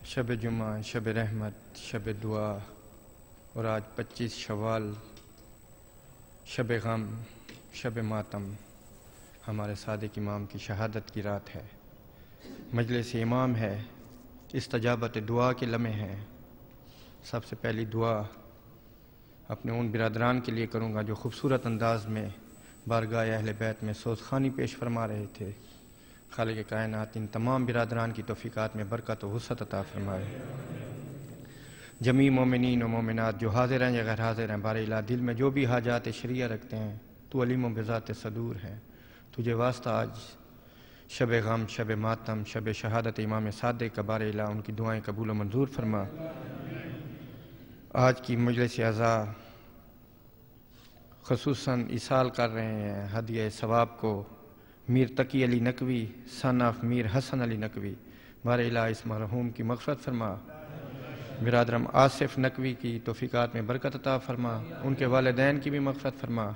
شب جمعہ، شب رحمت، شب دعا، اور آج 25 شوال، شب غم، شب ماتم، ہمارے صادق امام کی شہادت کی رات ہے۔ مجلس امام ہے، استجابت دعا کے لمحے ہیں۔ سب سے پہلی دعا اپنے ان برادران کے لیے کروں گا جو خوبصورت انداز میں بارگاہ اہل بیت میں سوزخانی پیش فرما رہے تھے۔ خالق کائنات ان تمام برادران کی توفیقات میں برکت و وسعت عطا فرمائے۔ جمیع مومنین و مومنات جو حاضر ہیں یا غیر حاضر ہیں، بار الہ دل میں جو بھی حاجات شرعیہ رکھتے ہیں، تو علیم و بذات صدور ہے۔ تجھے واسطہ آج شب غم، شب ماتم، شب شہادت امام صادق کا بار الہ ان کی دعائیں قبول و منظور فرما۔ آج کی مجلس اعزاء خصوصاً ایصال کر رہے ہیں ہدیہ ثواب کو میر تقی علی نقوی سن آف میر حسن علی نقوی۔ بار الہ اس مرحوم کی مغفرت فرما، برادرم آصف نقوی کی توفیقات میں برکت عطا فرما، ان کے والدین کی بھی مغفرت فرما۔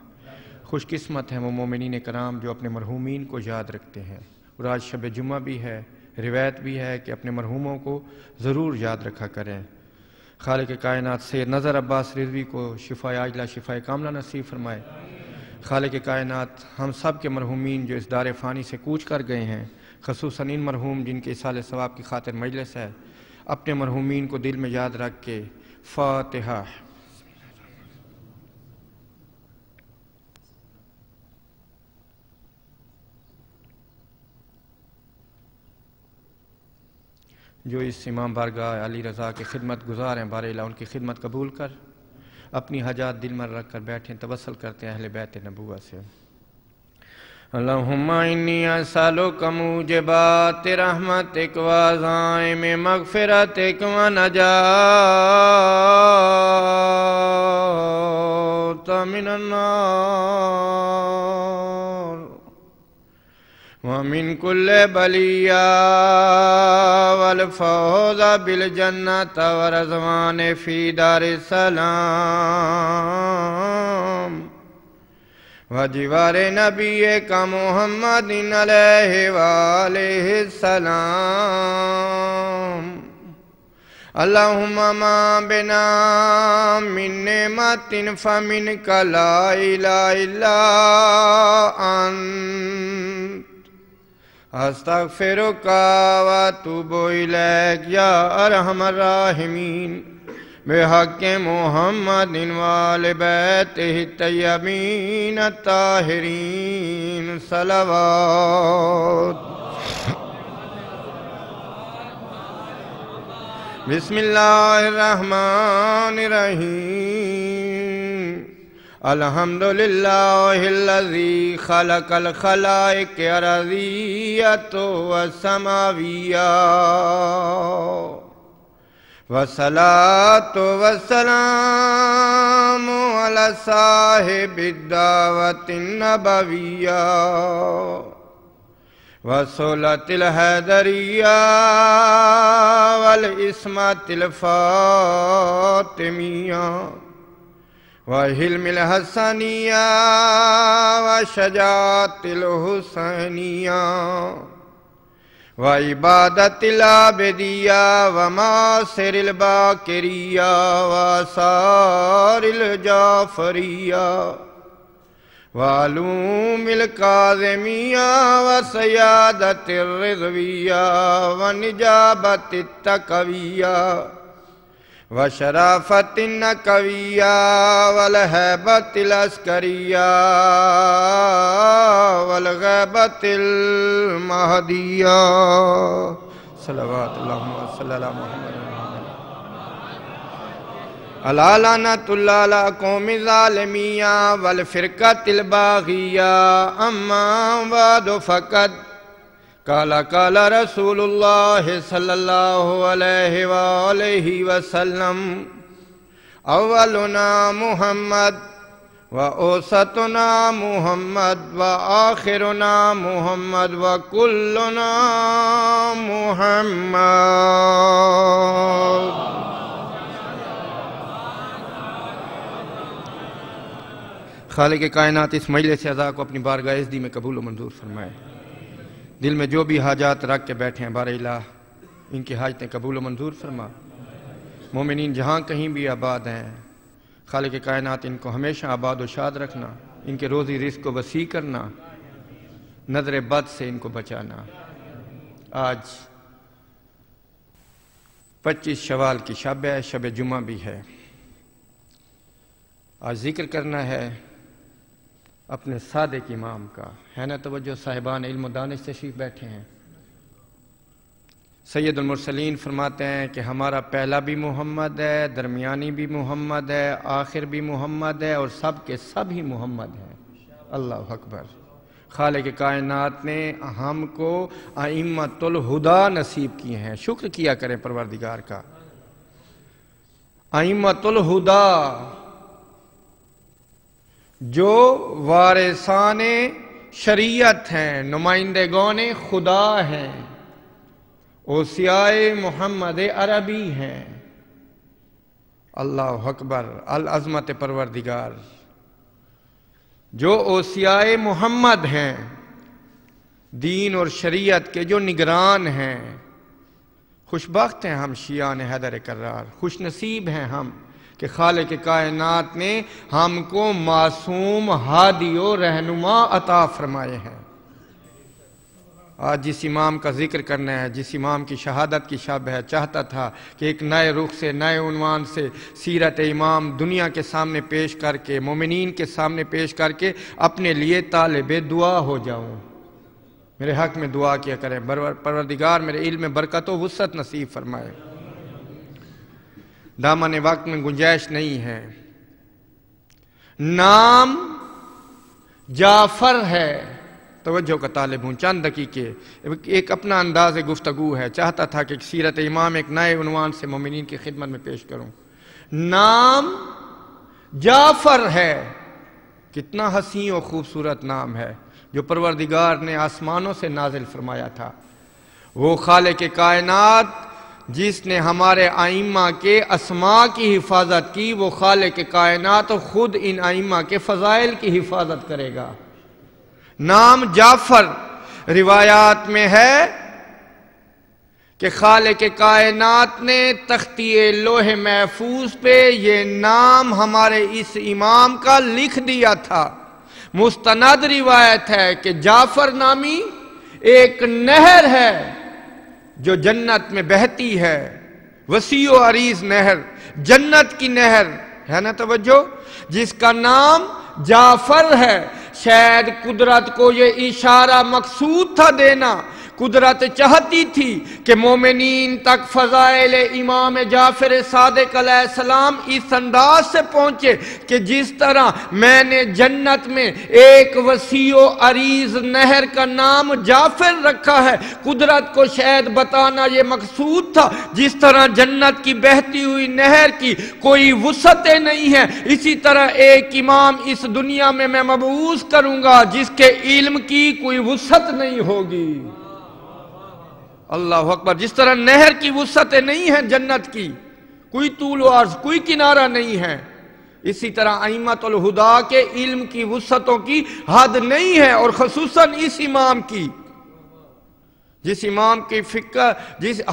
خوش قسمت ہیں وہ مومنین کرام جو اپنے مرحومین کو یاد رکھتے ہیں، اور آج شب جمعہ بھی ہے، روایت بھی ہے کہ اپنے مرحوموں کو ضرور یاد رکھا کریں۔ خالق کائنات سید نظر عباس رضوی کو شفائے عاجلہ شفائے کاملہ نصیب فرمائے۔ خالق کائنات ہم سب کے مرحومین جو اس دار فانی سے کوچ کر گئے ہیں، خصوصاً ان مرحوم جن کے ایصال ثواب کی خاطر مجلس ہے، اپنے مرحومین کو دل میں یاد رکھ کے فاتحہ۔ جو اس امام بارگاہ علی رضا کے خدمت گزار ہیں، بار الہ ان کی خدمت قبول کر، اپنی حاجات دل میں رکھ کر بیٹھیں، توسل کرتے ہیں اہل بیت نبوہ سے۔ اللہم انی اسألک موجبات رحمتک وعزائم مغفرتک ونجات من النار ومن کل بلیہ والفوز بالجنة ورضوان فی دار السلام وجوار نبی کا محمد علیہ وآلہ السلام۔ اللہم ما بنا من نعمت فمنک لا الہ الا انت استغفرک واتوب الیک یا ارحم الراحمین بحق محمد وآل بیتہ الطیبین الطاہرین صلوات۔ بسم اللہ الرحمن الرحیم۔ الحمدللہ الذی خلق الخلائق ارضیۃ وسماویہ والصلاة والسلام علی صاحب الدعوة النبویہ والصلوۃ الحیدریہ والعصمت الفاطمیہ وحلم الحسنیہ وشجاعت الحسینیہ وعبادت العابدیہ وماسر الباکریہ وآثار الجعفریہ وعلوم الکاظمیہ وسیادت الرضویہ ونجابت التقویہ وشرافت النقویہ والہیبت العسکریہ والغیبت المہدیہ صلوات اللہم صلی اللہ محمد علی لعنۃ اللہ علی قوم الظالمیہ والفرقۃ الباغیہ اما بعد فقد قال رسول اللہ صلی اللہ علیہ وآلہ وسلم اولنا محمد وأوسطنا محمد وآخرنا محمد وكلنا محمد۔ خالق کائنات اس مجلس اعزاء کو اپنی بارگاہ عزتی میں قبول و منظور فرمائے۔ دل میں جو بھی حاجات رکھ کے بیٹھے ہیں، بار الہ ان کی حاجتیں قبول و منظور فرما۔ مومنین جہاں کہیں بھی آباد ہیں، خالق کائنات ان کو ہمیشہ آباد و شاد رکھنا، ان کے روزی رزق کو وسیع کرنا، نظر بد سے ان کو بچانا۔ آج 25 شوال کی شب ہے، شب جمعہ بھی ہے۔ آج ذکر کرنا ہے اپنے صادق امام کا، ہے نا توجہ صاحبان علم و دانش تشریف بیٹھے ہیں۔ سید المرسلین فرماتے ہیں کہ ہمارا پہلا بھی محمد ہے، درمیانی بھی محمد ہے، آخر بھی محمد ہے، اور سب کے سب ہی محمد ہیں۔ اللہ اکبر۔ خالق کائنات نے ہم کو ائمۃ الہدیٰ نصیب کیے ہیں، شکر کیا کریں پروردگار کا۔ ائمۃ الہدیٰ جو وارثان شریعت ہیں، نمائندگان خدا ہیں، اوصیاء محمد عربی ہیں۔ اللہ اکبر، العظمت پروردگار۔ جو اوصیاء محمد ہیں، دین اور شریعت کے جو نگران ہیں، خوش بخت ہیں ہم شیعان حیدر کرار، خوش نصیب ہیں ہم کہ خالق کائنات نے ہم کو معصوم ہادی و رہنما عطا فرمائے ہیں۔ آج جس امام کا ذکر کرنا ہے، جس امام کی شہادت کی شب ہے، چاہتا تھا کہ ایک نئے رخ سے، نئے عنوان سے سیرت امام دنیا کے سامنے پیش کر کے، مومنین کے سامنے پیش کر کے اپنے لیے طالب دعا ہو جاؤں۔ میرے حق میں دعا کیا کریں، پروردگار میرے علم میں برکت و وسعت نصیب فرمائے۔ دامن وقت میں گنجائش نہیں ہے۔ نام جعفر ہے، توجہ کا طالب ہوں، چند دقیقے، ایک اپنا انداز گفتگو ہے، چاہتا تھا کہ سیرت امام ایک نئے عنوان سے مومنین کی خدمت میں پیش کروں۔ نام جعفر ہے، کتنا حسین و خوبصورت نام ہے جو پروردگار نے آسمانوں سے نازل فرمایا تھا۔ وہ خالق کائنات جس نے ہمارے ائمہ کے اسماء کی حفاظت کی، وہ خالق کائنات خود ان ائمہ کے فضائل کی حفاظت کرے گا۔ نام جعفر، روایات میں ہے کہ خالق کائنات نے تختی لوح محفوظ پہ یہ نام ہمارے اس امام کا لکھ دیا تھا۔ مستند روایت ہے کہ جعفر نامی ایک نہر ہے جو جنت میں بہتی ہے، وسیع و عریض نہر، جنت کی نہر، ہے نا توجہ، جس کا نام جعفر ہے۔ شاید قدرت کو یہ اشارہ مقصود تھا دینا، قدرت چاہتی تھی کہ مومنین تک فضائل امام جعفر صادق علیہ السلام اس انداز سے پہنچے کہ جس طرح میں نے جنت میں ایک وسیع و عریض نہر کا نام جعفر رکھا ہے، قدرت کو شاید بتانا یہ مقصود تھا جس طرح جنت کی بہتی ہوئی نہر کی کوئی وسعتیں نہیں ہیں، اسی طرح ایک امام اس دنیا میں مبعوث کروں گا جس کے علم کی کوئی وسعت نہیں ہوگی۔ اللہ اکبر۔ جس طرح نہر کی وسعتیں نہیں ہیں جنت کی، کوئی طول و عرض، کوئی کنارہ نہیں ہے، اسی طرح ائمۃ الہدیٰ کے علم کی وسعتوں کی حد نہیں ہے، اور خصوصاً اس امام کی، جس امام کی فقہ،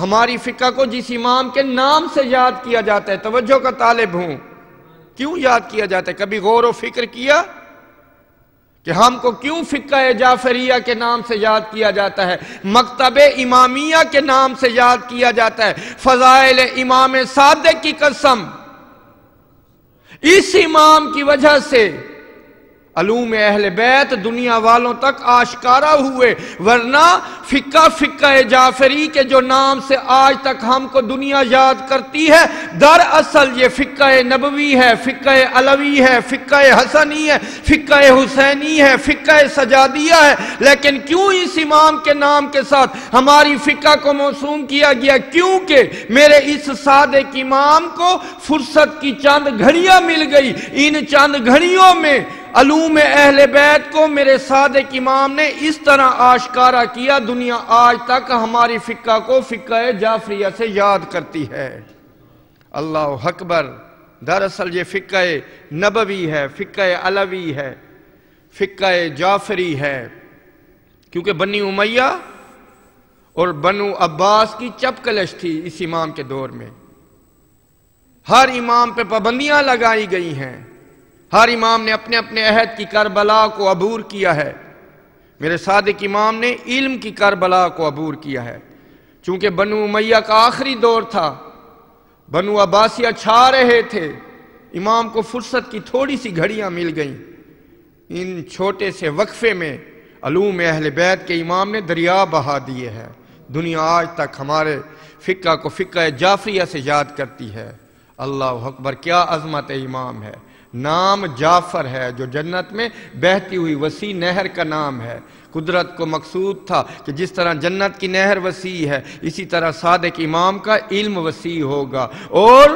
ہماری فقہ کو جس امام کے نام سے یاد کیا جاتا ہے۔ توجہ کا طالب ہوں، کیوں یاد کیا جاتا ہے؟ کبھی غور و فکر کیا کہ ہم کو کیوں فقہ جعفریہ کے نام سے یاد کیا جاتا ہے، مکتب امامیہ کے نام سے یاد کیا جاتا ہے؟ فضائل امام صادق کی قسم، اس امام کی وجہ سے علوم اہل بیت دنیا والوں تک آشکارا ہوئے، ورنہ فقہ جعفری کے جو نام سے آج تک ہم کو دنیا یاد کرتی ہے، دراصل یہ فقہ نبوی ہے، فقہ علوی ہے، فقہ حسنی ہے، فقہ حسینی ہے، فقہ سجادیہ ہے۔ لیکن کیوں اس امام کے نام کے ساتھ ہماری فقہ کو موسوم کیا گیا؟ کیونکہ میرے اس صادق امام کو فرصت کی چند گھڑیاں مل گئی، ان چند گھڑیوں میں علوم اہل بیت کو میرے صادق امام نے اس طرح آشکارا کیا، دنیا آج تک ہماری فقہ کو فقہ جعفریہ سے یاد کرتی ہے۔ اللہ اکبر۔ دراصل یہ فقہ نبوی ہے، فقہ علوی ہے، فقہ جعفری ہے، کیونکہ بنی امیہ اور بنو عباس کی چپکلش تھی اس امام کے دور میں۔ ہر امام پہ پابندیاں لگائی گئی ہیں، ہر امام نے اپنے اپنے عہد کی کربلا کو عبور کیا ہے۔ میرے صادق امام نے علم کی کربلا کو عبور کیا ہے، چونکہ بنو امیہ کا آخری دور تھا، بنو عباسیہ چھا رہے تھے، امام کو فرصت کی تھوڑی سی گھڑیاں مل گئیں۔ ان چھوٹے سے وقفے میں علوم اہل بیت کے امام نے دریا بہا دیے ہیں۔ دنیا آج تک ہمارے فقہ کو فقہ جعفریہ سے یاد کرتی ہے۔ اللہ اکبر، کیا عظمت امام ہے۔ نام جعفر ہے جو جنت میں بہتی ہوئی وسیع نہر کا نام ہے۔ قدرت کو مقصود تھا کہ جس طرح جنت کی نہر وسیع ہے، اسی طرح صادق امام کا علم وسیع ہوگا، اور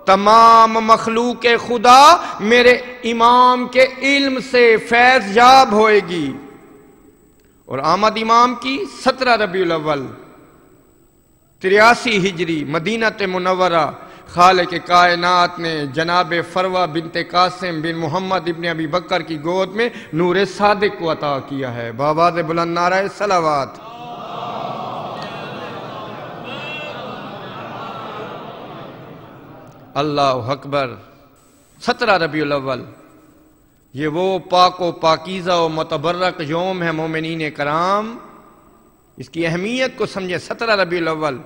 تمام مخلوق خدا میرے امام کے علم سے فیض یاب ہوئے گی۔ اور آمد امام کی 17 ربیع الاول 83 ہجری مدینہ منورہ، خالق کائنات نے جناب فروہ بنت قاسم بن محمد ابن ابی بکر کی گود میں نور صادق کو عطا کیا ہے۔ بآواز بلند نعرہ صلوات۔ اللہ اکبر۔ 17 ربیع الاول یہ وہ پاک و پاکیزہ و متبرک یوم ہے مومنین کرام، اس کی اہمیت کو سمجھے۔ 17 ربیع الاول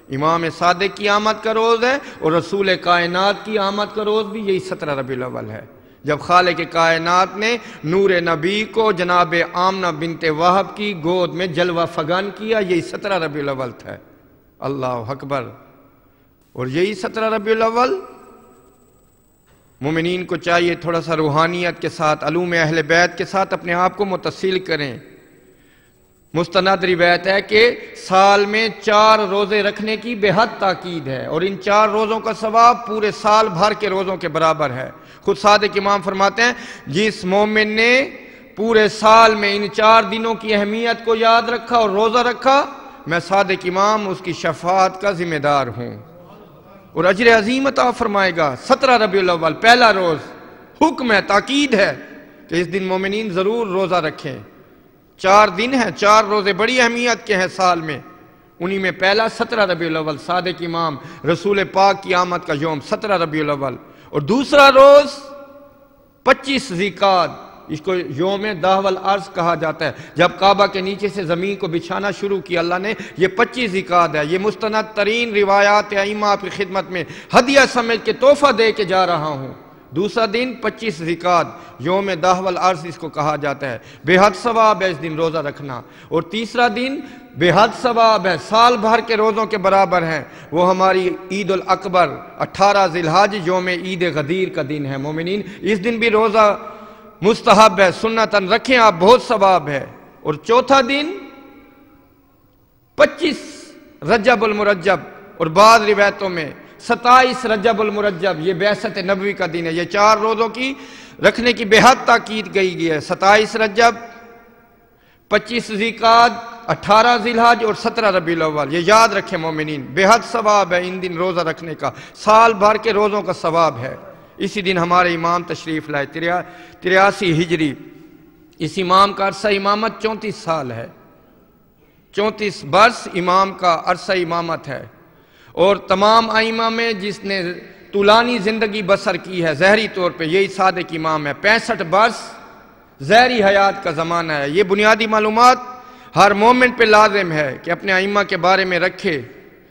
امام صادق کی آمد کا روز ہے، اور رسول کائنات کی آمد کا روز بھی یہی 17 ربیع الاول ہے، جب خالق کائنات نے نور نبی کو جناب آمنہ بنت وہب کی گود میں جلوہ فغان کیا، یہی 17 ربیع الاول تھا۔ اللہ اکبر۔ اور یہی 17 ربیع الاول مومنین کو چاہیے تھوڑا سا روحانیت کے ساتھ، علوم اہل بیت کے ساتھ اپنے آپ کو متصل کریں۔ مستند روایت ہے کہ سال میں 4 روزے رکھنے کی بے حد تاکید ہے، اور ان 4 روزوں کا ثواب پورے سال بھر کے روزوں کے برابر ہے۔ خود صادق امام فرماتے ہیں، جس مومن نے پورے سال میں ان 4 دنوں کی اہمیت کو یاد رکھا اور روزہ رکھا، میں صادق امام اس کی شفاعت کا ذمہ دار ہوں، اور اجر عظیم عطا فرمائے گا۔ 17 ربیع الاول پہلا روز، حکم ہے، تاکید ہے کہ اس دن مومنین ضرور روزہ رکھیں۔ 4 دن ہیں، 4 روزے بڑی اہمیت کے ہیں سال میں، انہی میں پہلا 17 ربیع الاول صادق امام رسول پاک کی آمد کا یوم 17 ربیع الاول، اور دوسرا روز 25 ذی القعدہ، اس کو یوم دہو الارض کہا جاتا ہے۔ جب کعبہ کے نیچے سے زمین کو بچھانا شروع کیا اللہ نے، یہ 25 ذی القعدہ ہے۔ یہ مستند ترین روایات ائمہ آپ کی خدمت میں ہدیہ سمجھ کے تحفہ دے کے جا رہا ہوں۔ دوسرا دن 25 ذی القعدہ، یوم دہو الارض اس کو کہا جاتا ہے، بے حد ثواب ہے اس دن روزہ رکھنا۔ اور تیسرا دن بے حد ثواب ہے، سال بھر کے روزوں کے برابر ہیں، وہ ہماری عید الاکبر 18 ذی الحج یوم عید غدیر کا دن ہے۔ مومنین اس دن بھی روزہ مستحب ہے، سنتاً رکھیں آپ، بہت ثواب ہے۔ اور چوتھا دن 25 رجب المرجب، اور بعض روایتوں میں 27 رجب المرجب، یہ بعثت نبوی کا دن ہے۔ یہ 4 روزوں کی رکھنے کی بے حد تاکید گئی ہے۔ 27 رجب، 25 ذی القعدہ، 18 ذی الحج اور 17 ربیع الاول، یہ یاد رکھیں مومنین، بے حد ثواب ہے ان دن روزہ رکھنے کا، سال بھر کے روزوں کا ثواب ہے۔ اسی دن ہمارے امام تشریف لائے 83 ہجری، اس امام کا عرصہ امامت 34 سال ہے، 34 برس امام کا عرصہ امامت ہے، اور تمام ائمہ میں جس نے طولانی زندگی بسر کی ہے ظاہری طور پہ یہی صادق امام ہے۔ 65 برس ظاہری حیات کا زمانہ ہے۔ یہ بنیادی معلومات ہر مومن پہ لازم ہے کہ اپنے ائمہ کے بارے میں رکھے،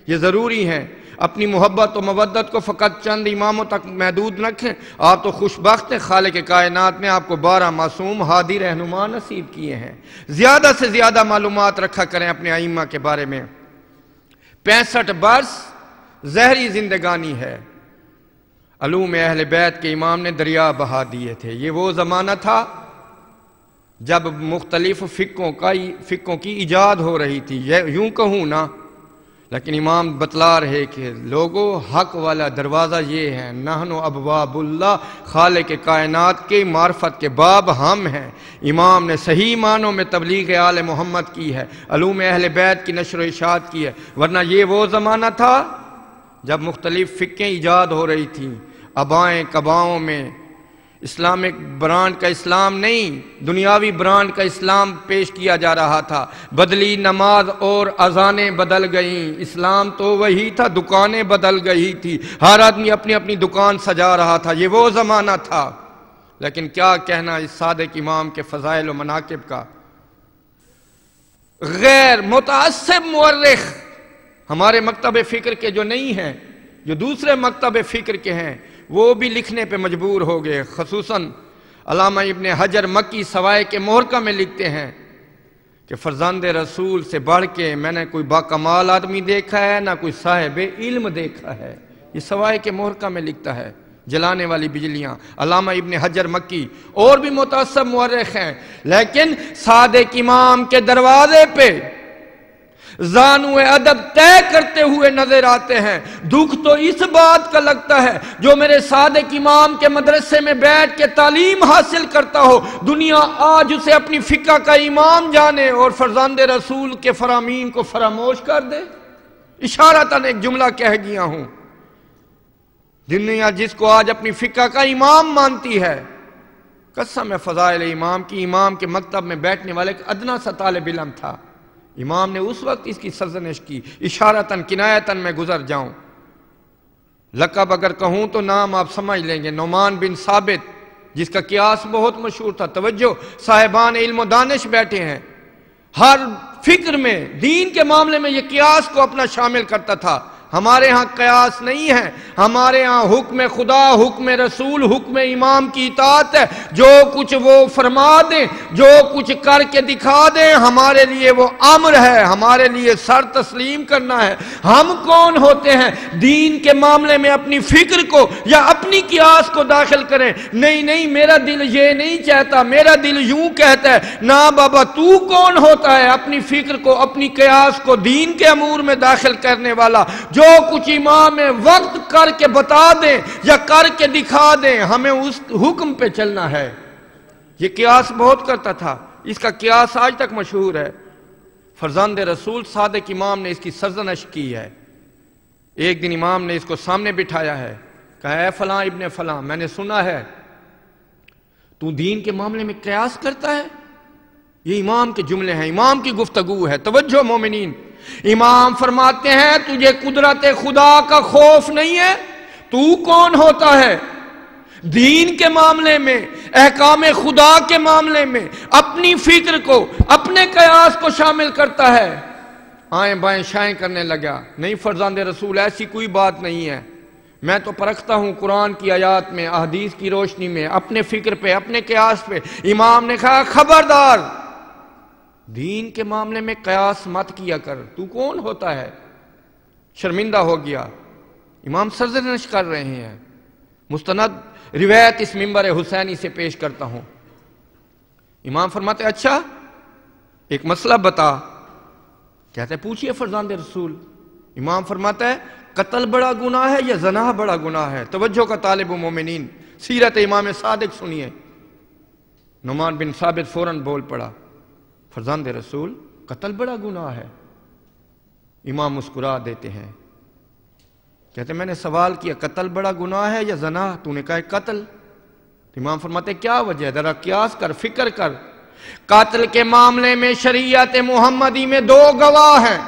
یہ ضروری ہیں۔ اپنی محبت و مودت کو فقط چند اماموں تک محدود نہ رکھیں، آپ تو خوش بخت ہیں، خالق کائنات نے آپ کو 12 معصوم ہادی رہنما نصیب کیے ہیں۔ زیادہ سے زیادہ معلومات رکھا کریں اپنے ائمہ کے بارے میں۔ 65 برس ظاہری زندگانی ہے، علوم اہل بیت کے امام نے دریا بہا دیے تھے۔ یہ وہ زمانہ تھا جب مختلف فقوں کی ایجاد ہو رہی تھی، یوں کہوں نا، لیکن امام بتلا رہے کہ لوگوں حق والا دروازہ یہ ہے، نحن ابواب اللہ، خالق کائنات کے معرفت کے باب ہم ہیں۔ امام نے صحیح معنوں میں تبلیغ آل محمد کی ہے، علوم اہل بیت کی نشر و اشاعت کی ہے، ورنہ یہ وہ زمانہ تھا جب مختلف فقہیں ایجاد ہو رہی تھیں، ابائیں کباؤں میں اسلامک برانڈ کا اسلام نہیں، دنیاوی برانڈ کا اسلام پیش کیا جا رہا تھا۔ بدلی نماز اور اذانیں بدل گئیں، اسلام تو وہی تھا، دکانیں بدل گئی تھی، ہر آدمی اپنی اپنی دکان سجا رہا تھا، یہ وہ زمانہ تھا۔ لیکن کیا کہنا اس صادق امام کے فضائل و مناقب کا۔ غیر متعصب مورخ ہمارے مکتب فکر کے جو نہیں ہیں، جو دوسرے مکتب فکر کے ہیں، وہ بھی لکھنے پہ مجبور ہو گئے۔ خصوصاً علامہ ابن حجر مکی سوائے کے محرقہ میں لکھتے ہیں کہ فرزند رسول سے بڑھ کے میں نے کوئی باکمال آدمی دیکھا ہے، نہ کوئی صاحب علم دیکھا ہے۔ یہ سوائے کے محرقہ میں لکھتا ہے، جلانے والی بجلیاں، علامہ ابن حجر مکی۔ اور بھی متعصب مورخ ہیں، لیکن صادق امام کے دروازے پہ زانو ادب طے کرتے ہوئے نظر آتے ہیں۔ دکھ تو اس بات کا لگتا ہے، جو میرے صادق امام کے مدرسے میں بیٹھ کے تعلیم حاصل کرتا ہو، دنیا آج اسے اپنی فقہ کا امام جانے اور فرزند رسول کے فرامین کو فراموش کر دے۔ اشارتاً ایک جملہ کہہ گیا ہوں، دنیا جس کو آج اپنی فقہ کا امام مانتی ہے، قسم ہے فضائل امام کی، امام کے مکتب میں بیٹھنے والے ایک ادنا سا طالب علم تھا، امام نے اس وقت اس کی سرزنش کی۔ اشارتاً کنایتاً میں گزر جاؤں، لقب اگر کہوں تو نام آپ سمجھ لیں گے، نعمان بن ثابت، جس کا قیاس بہت مشہور تھا۔ توجہ، صاحبان علم و دانش بیٹھے ہیں، ہر فکر میں، دین کے معاملے میں یہ قیاس کو اپنا شامل کرتا تھا۔ ہمارے ہاں قیاس نہیں ہے، ہمارے ہاں حکم خدا، حکم رسول، حکم امام کی اطاعت ہے۔ جو کچھ وہ فرما دیں، جو کچھ کر کے دکھا دیں، ہمارے لیے وہ امر ہے، ہمارے لیے سر تسلیم کرنا ہے۔ ہم کون ہوتے ہیں دین کے معاملے میں اپنی فکر کو یا اپنی قیاس کو داخل کریں؟ نہیں نہیں، میرا دل یہ نہیں چاہتا، میرا دل یوں کہتا ہے۔ نا بابا، تو کون ہوتا ہے اپنی فکر کو، اپنی قیاس کو دین کے امور میں داخل کرنے والا؟ جو کچھ امام وقت کر کے بتا دیں یا کر کے دکھا دیں، ہمیں اس حکم پہ چلنا ہے۔ یہ قیاس بہت کرتا تھا، اس کا قیاس آج تک مشہور ہے۔ فرزند رسول صادق امام نے اس کی سرزنش کی ہے۔ ایک دن امام نے اس کو سامنے بٹھایا ہے، کہا اے فلاں ابن فلاں، میں نے سنا ہے تو دین کے معاملے میں قیاس کرتا ہے۔ یہ امام کے جملے ہیں، امام کی گفتگو ہے۔ توجہ مومنین، امام فرماتے ہیں تجھے قدرت خدا کا خوف نہیں ہے؟ تو کون ہوتا ہے دین کے معاملے میں، احکام خدا کے معاملے میں اپنی فکر کو، اپنے قیاس کو شامل کرتا ہے؟ آئیں بائیں شائیں کرنے لگا۔ نہیں فرزند رسول، ایسی کوئی بات نہیں ہے، میں تو پرکھتا ہوں قرآن کی آیات میں، احادیث کی روشنی میں، اپنے فکر پہ، اپنے قیاس پہ۔ امام نے کہا خبردار، دین کے معاملے میں قیاس مت کیا کر، تو کون ہوتا ہے؟ شرمندہ ہو گیا۔ امام سرزنش کر رہے ہیں۔ مستند روایت اس منبر حسینی سے پیش کرتا ہوں۔ امام فرماتے اچھا ایک مسئلہ بتا۔ کہتے پوچھئے فرزند رسول۔ امام فرماتا ہے قتل بڑا گناہ ہے یا زنا بڑا گناہ ہے؟ توجہ کا طالب و مومنین، سیرت امام صادق سنیے۔ نعمان بن ثابت فوراً بول پڑا، فرزند رسول قتل بڑا گناہ ہے۔ امام مسکرا دیتے ہیں، کہتے میں نے سوال کیا قتل بڑا گناہ ہے یا زنا؟ تو نے کہا قتل۔ امام فرماتے کیا وجہ ہے؟ ذرا قیاس کر، فکر کر۔ قتل کے معاملے میں شریعت محمدی میں 2 گواہ ہیں،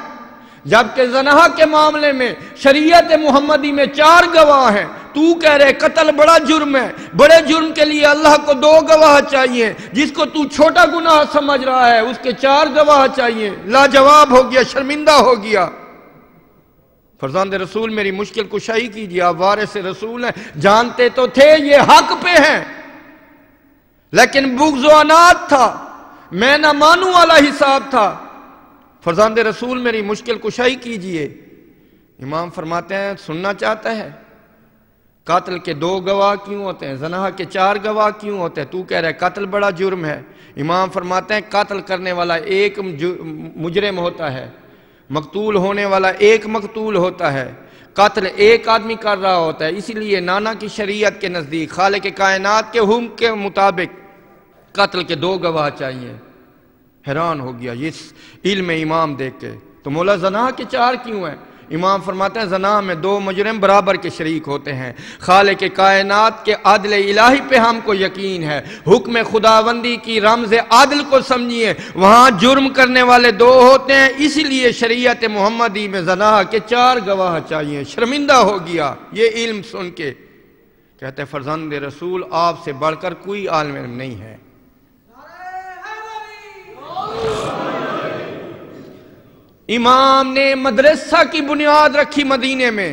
جبکہ زنا کے معاملے میں شریعت محمدی میں 4 گواہ ہیں۔ تو کہہ رہے قتل بڑا جرم ہے، بڑے جرم کے لیے اللہ کو 2 گواہ چاہیے، جس کو تو چھوٹا گناہ سمجھ رہا ہے اس کے 4 گواہ چاہیے۔ لاجواب ہو گیا، شرمندہ ہو گیا۔ فرزند رسول میری مشکل کشائی کیجیے، آپ وارث رسول ہیں، جانتے تو تھے یہ حق پہ ہیں، لیکن بغض و عناد تھا، میں نہ مانوں والا حساب تھا۔ فرزند رسول میری مشکل کشائی کیجیے۔ امام فرماتے ہیں سننا چاہتا ہے قتل کے 2 گواہ کیوں ہوتے ہیں، زنا کے 4 گواہ کیوں ہوتے ہیں؟ تو کہہ رہے قتل بڑا جرم ہے۔ امام فرماتے ہیں قتل کرنے والا ایک مجرم ہوتا ہے، مقتول ہونے والا ایک مقتول ہوتا ہے، قتل ایک آدمی کر رہا ہوتا ہے۔ اسی لیے نانا کی شریعت کے نزدیک، خالق کائنات کے حکم کے مطابق قتل کے 2 گواہ چاہیے۔ حیران ہو گیا یہ علم امام دیکھ کے، تو مولا زنا کے 4 کیوں ہیں؟ امام فرماتے ہیں زنا میں دو مجرم برابر کے شریک ہوتے ہیں۔ خالق کائنات کے عدل الہی پہ ہم کو یقین ہے، حکم خداوندی کی رمز عدل کو سمجھیے، وہاں جرم کرنے والے دو ہوتے ہیں، اس لیے شریعت محمدی میں زنا کے 4 گواہ چاہیے۔ شرمندہ ہو گیا یہ علم سن کے، کہتے ہیں فرزند رسول آپ سے بڑھ کر کوئی عالم نہیں ہے۔ امام نے مدرسہ کی بنیاد رکھی مدینے میں،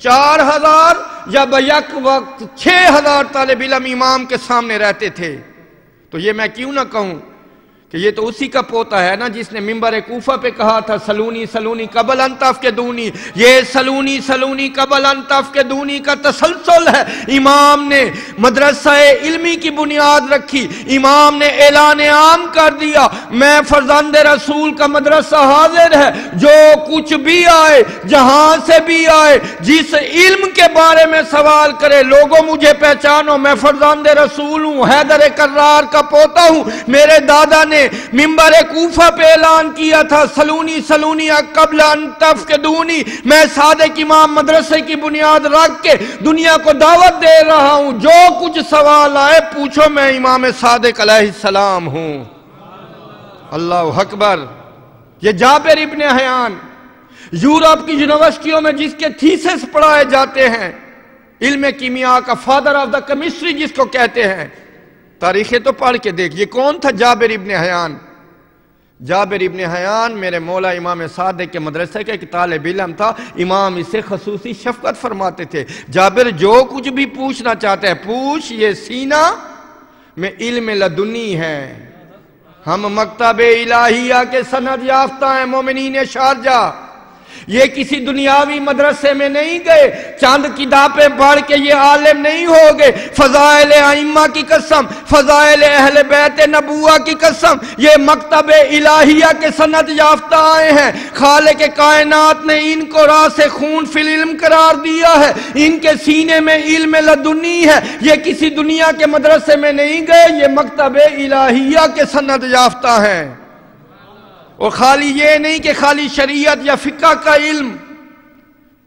4000 یا بیک وقت 6000 طالب علم امام کے سامنے رہتے تھے۔ تو یہ میں کیوں نہ کہوں کہ یہ تو اسی کا پوتا ہے نا جس نے منبر کوفہ پہ کہا تھا سلونی سلونی قبل ان تفقدونی۔ یہ سلونی سلونی قبل ان تفقدونی کا تسلسل ہے۔ امام نے مدرسہ علمی کی بنیاد رکھی، امام نے اعلان عام کر دیا میں فرزند رسول کا مدرسہ حاضر ہے، جو کچھ بھی آئے جہاں سے بھی آئے جس علم کے بارے میں سوال کرے، لوگوں مجھے پہچانو میں فرزند رسول ہوں، حیدر کرار کا پوتا ہوں۔ میرے دادا نے منبر کوفہ پہ اعلان کیا تھا سلونی سلونی قبل ان تفقدونی، میں صادق امام مدرسے کی بنیاد رکھ کے دنیا کو دعوت دے رہا ہوں، جو کچھ سوال آئے پوچھو، میں امام صادق علیہ السلام ہوں۔ اللہ اکبر۔ یہ جابر ابن حیان یورپ کی یونیورسٹیوں میں جس کے تھیسس پڑھائے جاتے ہیں، علم کیمیا کا فادر آف دا کیمسٹری جس کو کہتے ہیں، تاریخیں تو پڑھ کے دیکھ، یہ کون تھا جابر ابن حیان؟ جابر ابن حیان میرے مولا امام صادق کے مدرسے کا ایک طالب علم تھا، امام اسے خصوصی شفقت فرماتے تھے، جابر جو کچھ بھی پوچھنا چاہتے ہیں پوچھ، یہ سینہ میں علم لدنی ہے۔ ہم مکتب الہیہ کے سند یافتہ ہیں مومنین شارجہ، یہ کسی دنیاوی مدرسے میں نہیں گئے، چاند کتابیں پڑھ کے یہ عالم نہیں ہو گئے۔ فضائل ائمہ کی قسم، فضائل اہل بیت نبوہ کی قسم، یہ مکتب الہیہ کے سند یافتہ آئے ہیں۔ خالق کائنات نے ان کو راس خون فی العلم قرار دیا ہے، ان کے سینے میں علم لدنی ہے، یہ کسی دنیا کے مدرسے میں نہیں گئے، یہ مکتب الہیہ کے سند یافتہ ہیں۔ اور خالی یہ نہیں کہ خالی شریعت یا فقہ کا علم،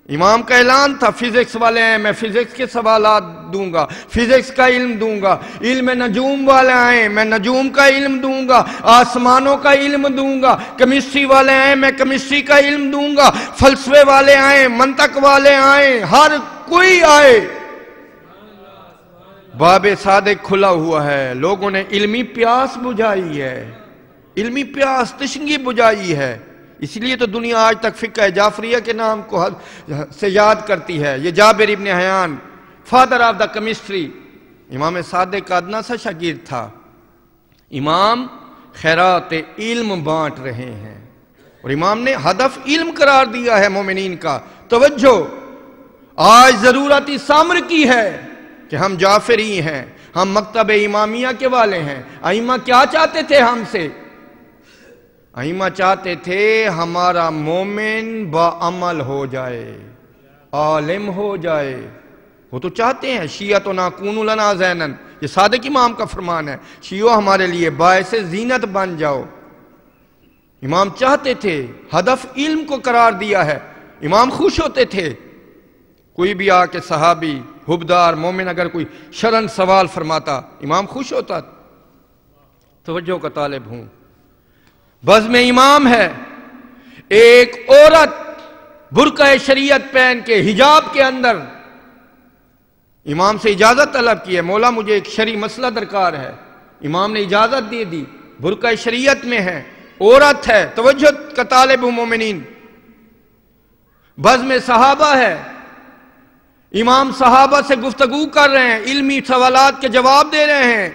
امام کا اعلان تھا فزکس والے ہیں میں فزکس کے سوالات دوں گا، فزکس کا علم دوں گا، علم نجوم والے آئیں میں نجوم کا علم دوں گا، آسمانوں کا علم دوں گا، کیمسٹری والے آئیں میں کیمسٹری کا علم دوں گا، فلسفے والے آئیں، منطق والے آئیں، ہر کوئی آئے۔ باب صادق کھلا ہوا ہے، لوگوں نے علمی پیاس بجھائی ہے، علمی پیاس تشنگی بجھائی ہے، اس لیے تو دنیا آج تک فقہ جعفریہ کے نام کو سے یاد کرتی ہے۔ یہ جابر ابن حیان فادر آف دا کیمسٹری، امام صادق کا ادنا سا شاگرد تھا۔ امام خیرات علم بانٹ رہے ہیں اور امام نے ہدف علم قرار دیا ہے مومنین کا۔ توجہ، آج ضرورت اس امر کی ہے کہ ہم جعفری ہیں، ہم مکتب امامیہ کے والے ہیں۔ ائمہ کیا چاہتے تھے ہم سے؟ ائمہ چاہتے تھے ہمارا مومن باعمل ہو جائے، عالم ہو جائے۔ وہ تو چاہتے ہیں شیعتنا کونوا لنا زینا، یہ صادق امام کا فرمان ہے، شیعو ہمارے لیے باعث زینت بن جاؤ۔ امام چاہتے تھے، ہدف علم کو قرار دیا ہے، امام خوش ہوتے تھے۔ کوئی بھی آ کے صحابی حبدار مومن اگر کوئی شرن سوال فرماتا امام خوش ہوتا۔ توجہ کا طالب ہوں، بزم امام ہے، ایک عورت برقع شریعت پہن کے حجاب کے اندر امام سے اجازت طلب کی ہے، مولا مجھے ایک شرعی مسئلہ درکار ہے، امام نے اجازت دے دی، برقع شریعت میں ہے، عورت ہے۔ توجہ کا طالب مومنین، بزم صحابہ ہے، امام صحابہ سے گفتگو کر رہے ہیں، علمی سوالات کے جواب دے رہے ہیں۔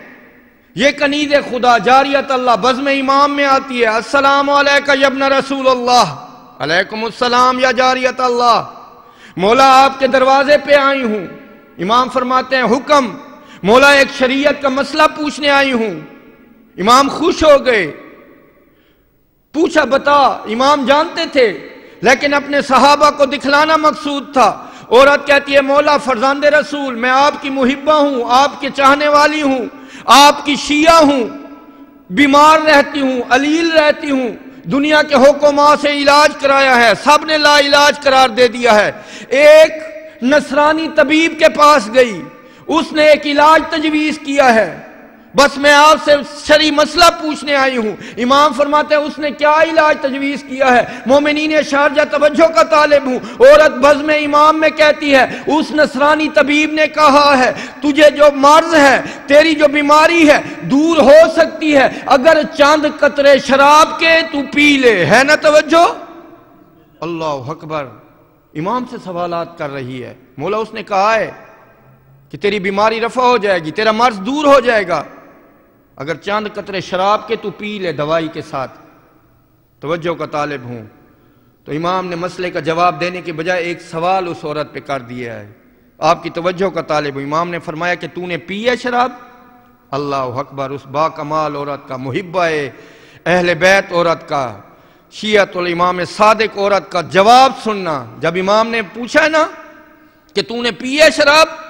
یہ کنیز خدا جاریت اللہ بزم امام میں آتی ہے، السلام علیکہ یا ابن رسول اللہ، علیکم السلام یا جاریت اللہ، مولا آپ کے دروازے پہ آئی ہوں۔ امام فرماتے ہیں حکم، مولا ایک شریعت کا مسئلہ پوچھنے آئی ہوں۔ امام خوش ہو گئے، پوچھا بتا، امام جانتے تھے لیکن اپنے صحابہ کو دکھلانا مقصود تھا۔ عورت کہتی ہے مولا فرزند رسول میں آپ کی محبہ ہوں، آپ کے چاہنے والی ہوں، آپ کی شیعہ ہوں، بیمار رہتی ہوں، علیل رہتی ہوں، دنیا کے حکماں سے علاج کرایا ہے، سب نے لا علاج قرار دے دیا ہے۔ ایک نصرانی طبیب کے پاس گئی، اس نے ایک علاج تجویز کیا ہے، بس میں آپ سے شرعی مسئلہ پوچھنے آئی ہوں۔ امام فرماتے ہیں اس نے کیا علاج تجویز کیا ہے؟ مومنین شارجہ توجہ کا طالب ہوں، عورت بزم امام میں کہتی ہے اس نصرانی طبیب نے کہا ہے تجھے جو مرض ہے، تیری جو بیماری ہے دور ہو سکتی ہے اگر چند قطرے شراب کے تو پی لے، ہے نا توجہ؟ اللہ اکبر، امام سے سوالات کر رہی ہے۔ مولا اس نے کہا ہے کہ تیری بیماری رفع ہو جائے گی، تیرا مرض دور ہو جائے گا اگر چند قطرے شراب کے تو پی لے دوائی کے ساتھ۔ توجہ کا طالب ہوں، تو امام نے مسئلے کا جواب دینے کے بجائے ایک سوال اس عورت پہ کر دیا ہے۔ آپ کی توجہ کا طالب ہوں، امام نے فرمایا کہ تو نے پی ہے شراب؟ اللہ اکبر، اس با کمال عورت کا، محبہ اہل بیت عورت کا، شیعت الامام صادق عورت کا جواب سننا۔ جب امام نے پوچھا نا کہ تو نے پی ہے شراب،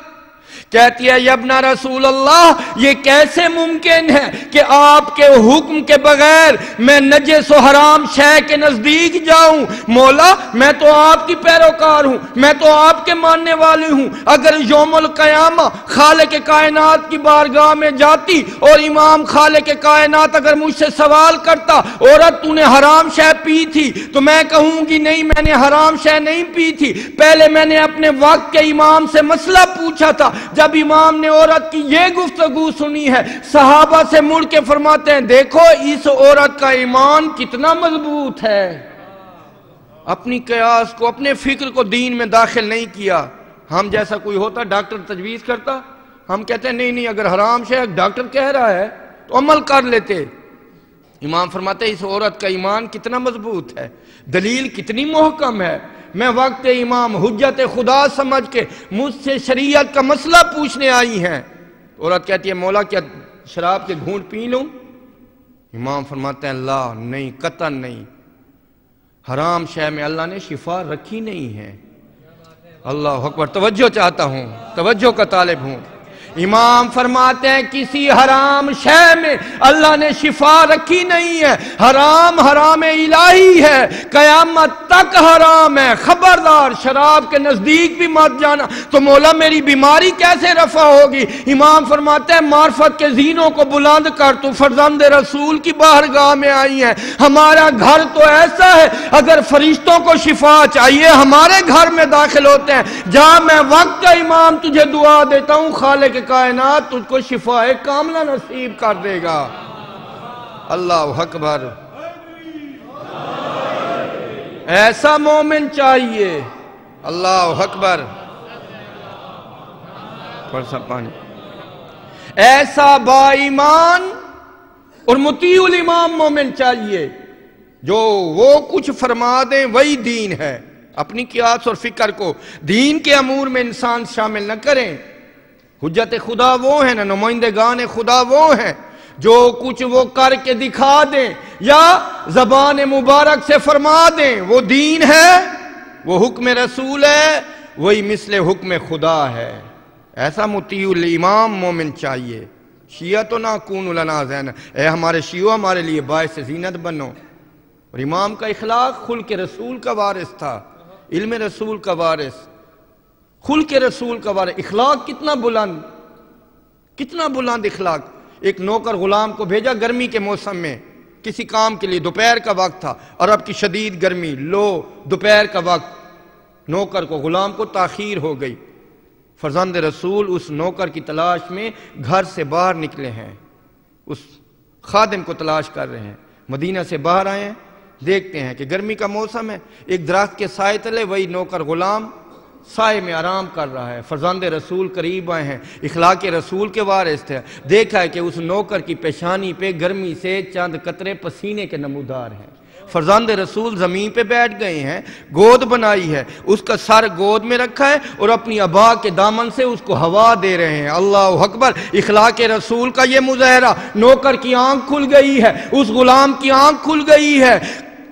کہتی ہے یا ابن رسول اللہ یہ کیسے ممکن ہے کہ آپ کے حکم کے بغیر میں نجس و حرام شے کے نزدیک جاؤں؟ مولا میں تو آپ کی پیروکار ہوں، میں تو آپ کے ماننے والی ہوں، اگر یوم القیامہ خالق کائنات کی بارگاہ میں جاتی اور امام خالق کائنات اگر مجھ سے سوال کرتا عورت تو نے حرام شے پی تھی، تو میں کہوں گی نہیں میں نے حرام شے نہیں پی تھی، پہلے میں نے اپنے وقت کے امام سے مسئلہ پوچھا تھا۔ جب امام نے عورت کی یہ گفتگو سنی ہے، صحابہ سے مڑ کے فرماتے ہیں دیکھو اس عورت کا ایمان کتنا مضبوط ہے، اپنی قیاس کو، اپنے فکر کو دین میں داخل نہیں کیا۔ ہم جیسا کوئی ہوتا ڈاکٹر تجویز کرتا، ہم کہتے ہیں نہیں اگر حرام شے ڈاکٹر کہہ رہا ہے تو عمل کر لیتے۔ امام فرماتے ہیں اس عورت کا ایمان کتنا مضبوط ہے، دلیل کتنی محکم ہے۔ میں وقت امام حجت خدا سمجھ کے مجھ سے شریعت کا مسئلہ پوچھنے آئی ہیں۔ عورت کہتی ہے مولا کیا شراب کے گھونٹ پی لوں؟ امام فرماتے ہیں لا، نہیں، قطعاً نہیں، حرام شے میں اللہ نے شفا رکھی نہیں ہے۔ اللہ اکبر، توجہ چاہتا ہوں، توجہ کا طالب ہوں۔ امام فرماتے ہیں کسی حرام شے میں اللہ نے شفا رکھی نہیں ہے، حرام حرام الہی ہے، قیامت تک حرام ہے، خبردار شراب کے نزدیک بھی مت جانا۔ تو مولا میری بیماری کیسے رفع ہوگی؟ امام فرماتے ہیں معرفت کے زینوں کو بلند کر، تو فرزند رسول کی بارگاہ میں آئی ہے، ہمارا گھر تو ایسا ہے اگر فرشتوں کو شفا چاہیے ہمارے گھر میں داخل ہوتے ہیں۔ جا میں وقت کا امام تجھے دعا دیتا ہوں، خالق کائنات تجھ کو شفاء کاملہ نصیب کر دے گا۔ اللہ اکبر، ایسا مومن چاہیے۔ اللہ اکبر، پرسا پانی، ایسا با ایمان اور مطیع الامام مومن چاہیے جو وہ کچھ فرما دیں وہی دین ہے۔ اپنی قیاس اور فکر کو دین کے امور میں انسان شامل نہ کریں۔ حجت خدا وہ ہیں نا، نمائندگان خدا وہ ہیں جو کچھ وہ کر کے دکھا دیں یا زبان مبارک سے فرما دیں وہ دین ہے، وہ حکم رسول ہے، وہی مثل حکم خدا ہے۔ ایسا مطیع الامام مومن چاہیے۔ شیعہ تو نہ کون لنا زین، اے ہمارے شیعہ ہمارے لیے باعث زینت بنو۔ اور امام کا اخلاق خلق رسول کا وارث تھا، علم رسول کا وارث، خلق رسول کا وارث۔ اخلاق کتنا بلند، کتنا بلند اخلاق۔ ایک نوکر غلام کو بھیجا گرمی کے موسم میں کسی کام کے لیے، دوپہر کا وقت تھا، عرب کی شدید گرمی، لو دوپہر کا وقت، نوکر کو غلام کو تاخیر ہو گئی۔ فرزند رسول اس نوکر کی تلاش میں گھر سے باہر نکلے ہیں، اس خادم کو تلاش کر رہے ہیں، مدینہ سے باہر آئے ہیں، دیکھتے ہیں کہ گرمی کا موسم ہے، ایک درخت کے سائے تلے وہی نوکر غلام سائے میں آرام کر رہا ہے۔ فرزند رسول قریب آئے ہیں، اخلاق رسول کے وارث تھے، دیکھا ہے کہ اس نوکر کی پیشانی پہ گرمی سے چند قطرے پسینے کے نمودار ہیں۔ فرزند رسول زمین پہ بیٹھ گئے ہیں، گود بنائی ہے، اس کا سر گود میں رکھا ہے اور اپنی ابا کے دامن سے اس کو ہوا دے رہے ہیں۔ اللہ اکبر، اخلاق رسول کا یہ مظاہرہ۔ نوکر کی آنکھ کھل گئی ہے، اس غلام کی آنکھ کھل گئی ہے،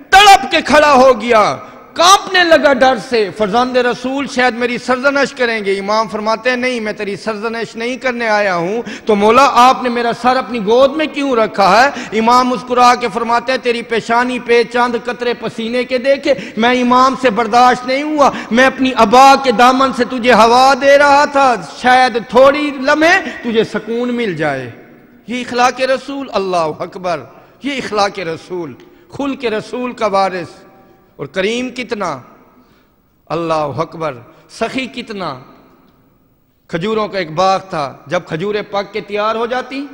تڑپ کے کھڑا ہو گیا، کانپنے لگا ڈر سے، فرزند رسول شاید میری سرزنش کریں گے۔ امام فرماتے ہیں نہیں، میں تیری سرزنش نہیں کرنے آیا ہوں، تو مولا آپ نے میرا سر اپنی گود میں کیوں رکھا ہے؟ امام مسکرا کے فرماتے ہیں تیری پیشانی پہ چند قطرے پسینے کے دیکھے، میں امام سے برداشت نہیں ہوا، میں اپنی ابا کے دامن سے تجھے ہوا دے رہا تھا، شاید تھوڑی لمحے تجھے سکون مل جائے۔ یہ اخلاق رسول، اللہ اکبر، یہ اخلاق رسول، خلق رسول کا وارث۔ اور کریم کتنا، اللہ اکبر، سخی کتنا۔ کھجوروں کا ایک باغ تھا، جب کھجوریں پک کے تیار ہو جاتی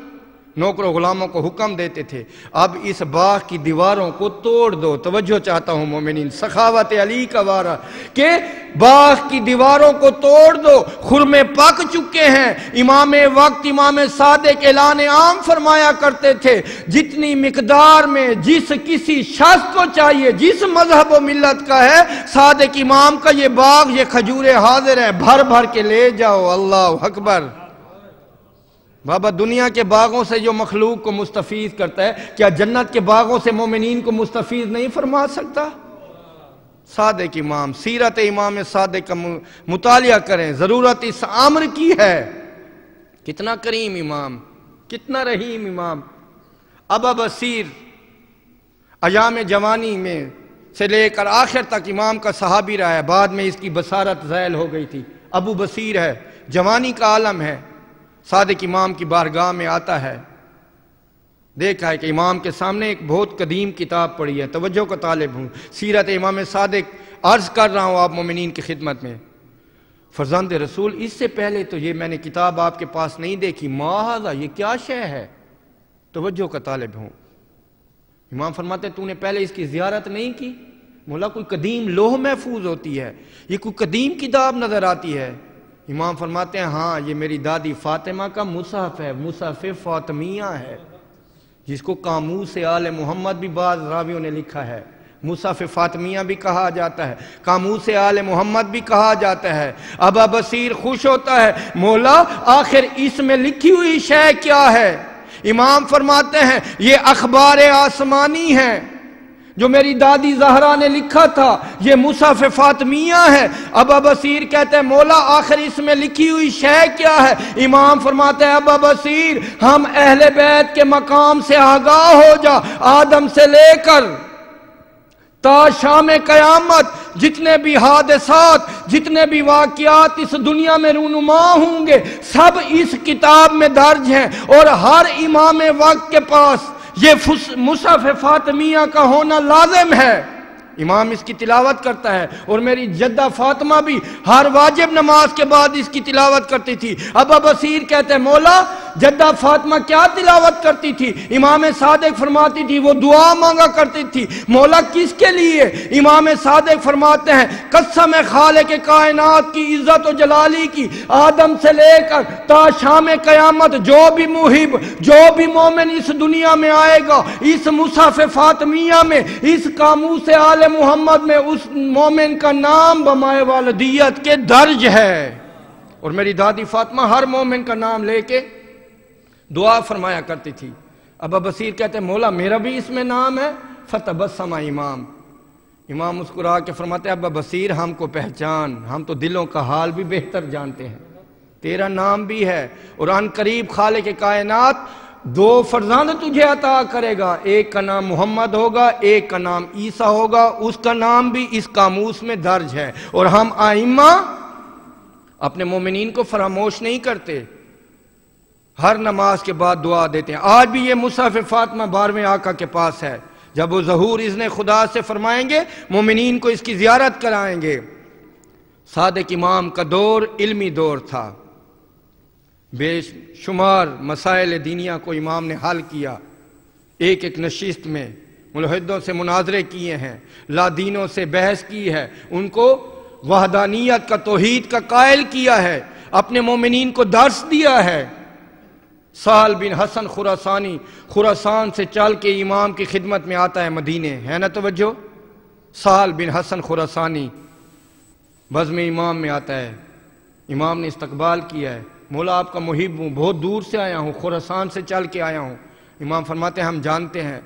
نوکر و غلاموں کو حکم دیتے تھے اب اس باغ کی دیواروں کو توڑ دو۔ توجہ چاہتا ہوں مومنین، سخاوت علی کا وارہ کہ باغ کی دیواروں کو توڑ دو، خرمے پک چکے ہیں۔ امام وقت امام صادق اعلان عام فرمایا کرتے تھے جتنی مقدار میں جس کسی شخص کو چاہیے، جس مذہب و ملت کا ہے، صادق امام کا یہ باغ، یہ کھجوریں حاضر ہیں، بھر بھر کے لے جاؤ۔ اللہ اکبر۔ بابا دنیا کے باغوں سے جو مخلوق کو مستفید کرتا ہے، کیا جنت کے باغوں سے مومنین کو مستفید نہیں فرما سکتا؟ صادق امام، سیرت امام صادق کا مطالعہ کریں، ضرورت اس امر کی ہے۔ کتنا کریم امام، کتنا رحیم امام۔ ابا بصیر ایام جوانی میں سے لے کر آخر تک امام کا صحابی رہا ہے، بعد میں اس کی بصارت زائل ہو گئی تھی۔ ابو بصیر ہے، جوانی کا عالم ہے، صادق امام کی بارگاہ میں آتا ہے۔ دیکھا ہے کہ امام کے سامنے ایک بہت قدیم کتاب پڑھی ہے، توجہ کا طالب ہوں، سیرت امام صادق عرض کر رہا ہوں آپ مومنین کی خدمت میں۔ فرزند رسول، اس سے پہلے تو یہ میں نے کتاب آپ کے پاس نہیں دیکھی، ما ھذا، یہ کیا شے ہے؟ توجہ کا طالب ہوں۔ امام فرماتے تو نے پہلے اس کی زیارت نہیں کی؟ مولا کوئی قدیم لوح محفوظ ہوتی ہے، یہ کوئی قدیم کتاب نظر آتی ہے۔ امام فرماتے ہیں ہاں، یہ میری دادی فاطمہ کا مصحف ہے، مصحف فاطمیہ ہے، جس کو قاموس آل محمد بھی بعض راویوں نے لکھا ہے، مصحف فاطمیہ بھی کہا جاتا ہے، قاموس آل محمد بھی کہا جاتا ہے۔ ابا بصیر خوش ہوتا ہے، مولا آخر اس میں لکھی ہوئی شے کیا ہے؟ امام فرماتے ہیں یہ اخبار آسمانی ہیں جو میری دادی زہرا نے لکھا تھا، یہ مصحف فاطمیہ ہے۔ ابا بصیر کہتے ہیں مولا آخر اس میں لکھی ہوئی شے کیا ہے؟ امام فرماتے ہیں ابا بصیر ہم اہل بیت کے مقام سے آگاہ ہو جا، آدم سے لے کر تا شام قیامت جتنے بھی حادثات، جتنے بھی واقعات اس دنیا میں رونما ہوں گے، سب اس کتاب میں درج ہیں، اور ہر امام وقت کے پاس یہ مصحف فاطمیہ کا ہونا لازم ہے۔ امام اس کی تلاوت کرتا ہے، اور میری جدہ فاطمہ بھی ہر واجب نماز کے بعد اس کی تلاوت کرتی تھی۔ ابا بصیر کہتے ہیں مولا جدہ فاطمہ کیا تلاوت کرتی تھی؟ امام صادق فرماتی تھی وہ دعا مانگا کرتی تھی۔ مولا کس کے لیے؟ امام صادق فرماتے ہیں قسم خالق کائنات کی عزت و جلالی کی، آدم سے لے کر تا شام قیامت جو بھی محب، جو بھی مومن اس دنیا میں آئے گا، اس مصحف فاطمیہ میں، اس قاموس آل محمد میں، اس مومن کا نام بمائے والدیت کے درج ہے۔ اور میری دادی فاطمہ ہر مومن کا نام لے کے دعا فرمایا کرتی تھی۔ ابا بصیر کہتے ہیں مولا میرا بھی اس میں نام ہے؟ فتبسم امام مسکرا کے فرماتے ہیں ابا بصیر ہم کو پہچان، ہم تو دلوں کا حال بھی بہتر جانتے ہیں، تیرا نام بھی ہے، اور ان قریب خالق کائنات دو فرزند تجھے عطا کرے گا، ایک کا نام محمد ہوگا، ایک کا نام عیسیٰ ہوگا، اس کا نام بھی اس قاموس میں درج ہے۔ اور ہم ائمہ اپنے مومنین کو فراموش نہیں کرتے، ہر نماز کے بعد دعا دیتے ہیں۔ آج بھی یہ مصحف فاطمہ 12ویں آقا کے پاس ہے، جب وہ ظہور اذن خدا سے فرمائیں گے مومنین کو اس کی زیارت کرائیں گے۔ صادق امام کا دور علمی دور تھا، بے شمار مسائل دینیا کو امام نے حل کیا، ایک ایک نشست میں ملحدوں سے مناظرے کیے ہیں، لا دینوں سے بحث کی ہے، ان کو وحدانیت کا توحید کا قائل کیا ہے، اپنے مومنین کو درس دیا ہے۔ سہل بن حسن خراسانی خراسان سے چل کے امام کی خدمت میں آتا ہے مدینے، ہے نا توجہ؟ سہل بن حسن خراسانی بزم امام میں آتا ہے، امام نے استقبال کیا ہے، مولا آپ کا محب ہوں، بہت دور سے آیا ہوں، خراسان سے چل کے آیا ہوں۔ امام فرماتے ہیں ہم جانتے ہیں،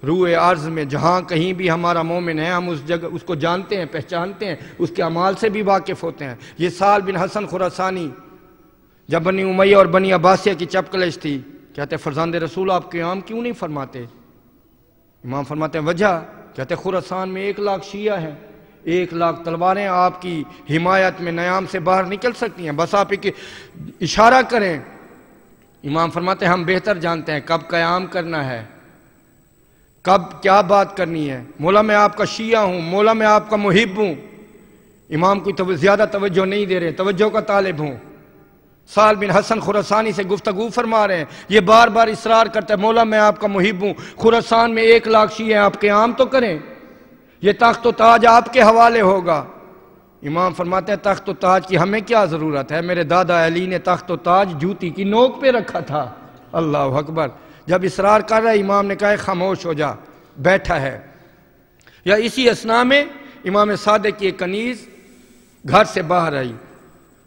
روئے عرض میں جہاں کہیں بھی ہمارا مومن ہے، ہم اس جگہ اس کو جانتے ہیں، پہچانتے ہیں، اس کے اعمال سے بھی واقف ہوتے ہیں۔ یہ سہل بن حسن خراسانی جب بنی امیہ اور بنی عباسیہ کی چپکلش تھی، کہتے فرزند رسول آپ قیام کیوں نہیں فرماتے؟ امام فرماتے ہیں وجہ، کہتے خراسان میں 1,00,000 شیعہ ہیں، 1,00,000 تلواریں آپ کی حمایت میں نیام سے باہر نکل سکتی ہیں، بس آپ ایک اشارہ کریں۔ امام فرماتے ہیں ہم بہتر جانتے ہیں کب قیام کرنا ہے، کب کیا بات کرنی ہے۔ مولا میں آپ کا شیعہ ہوں، مولا میں آپ کا محب ہوں۔ امام کوئی زیادہ توجہ نہیں دے رہے، توجہ کا طالب ہوں۔ سہل بن حسن خراسانی سے گفتگو فرما رہے ہیں، یہ بار بار اصرار کرتا ہے مولا میں آپ کا محب ہوں، خراسان میں 1,00,000 شیعہ ہیں، آپ قیام تو کریں، یہ تخت و تاج آپ کے حوالے ہوگا۔ امام فرماتے ہیں تخت و تاج کی ہمیں کیا ضرورت ہے، میرے دادا علی نے تخت و تاج جوتی کی نوک پہ رکھا تھا۔ اللہ اکبر۔ جب اصرار کر رہا ہے امام نے کہا خاموش ہو جا، بیٹھا ہے۔ یا اسی اثناء میں امام صادق کی ایک کنیز گھر سے باہر آئی،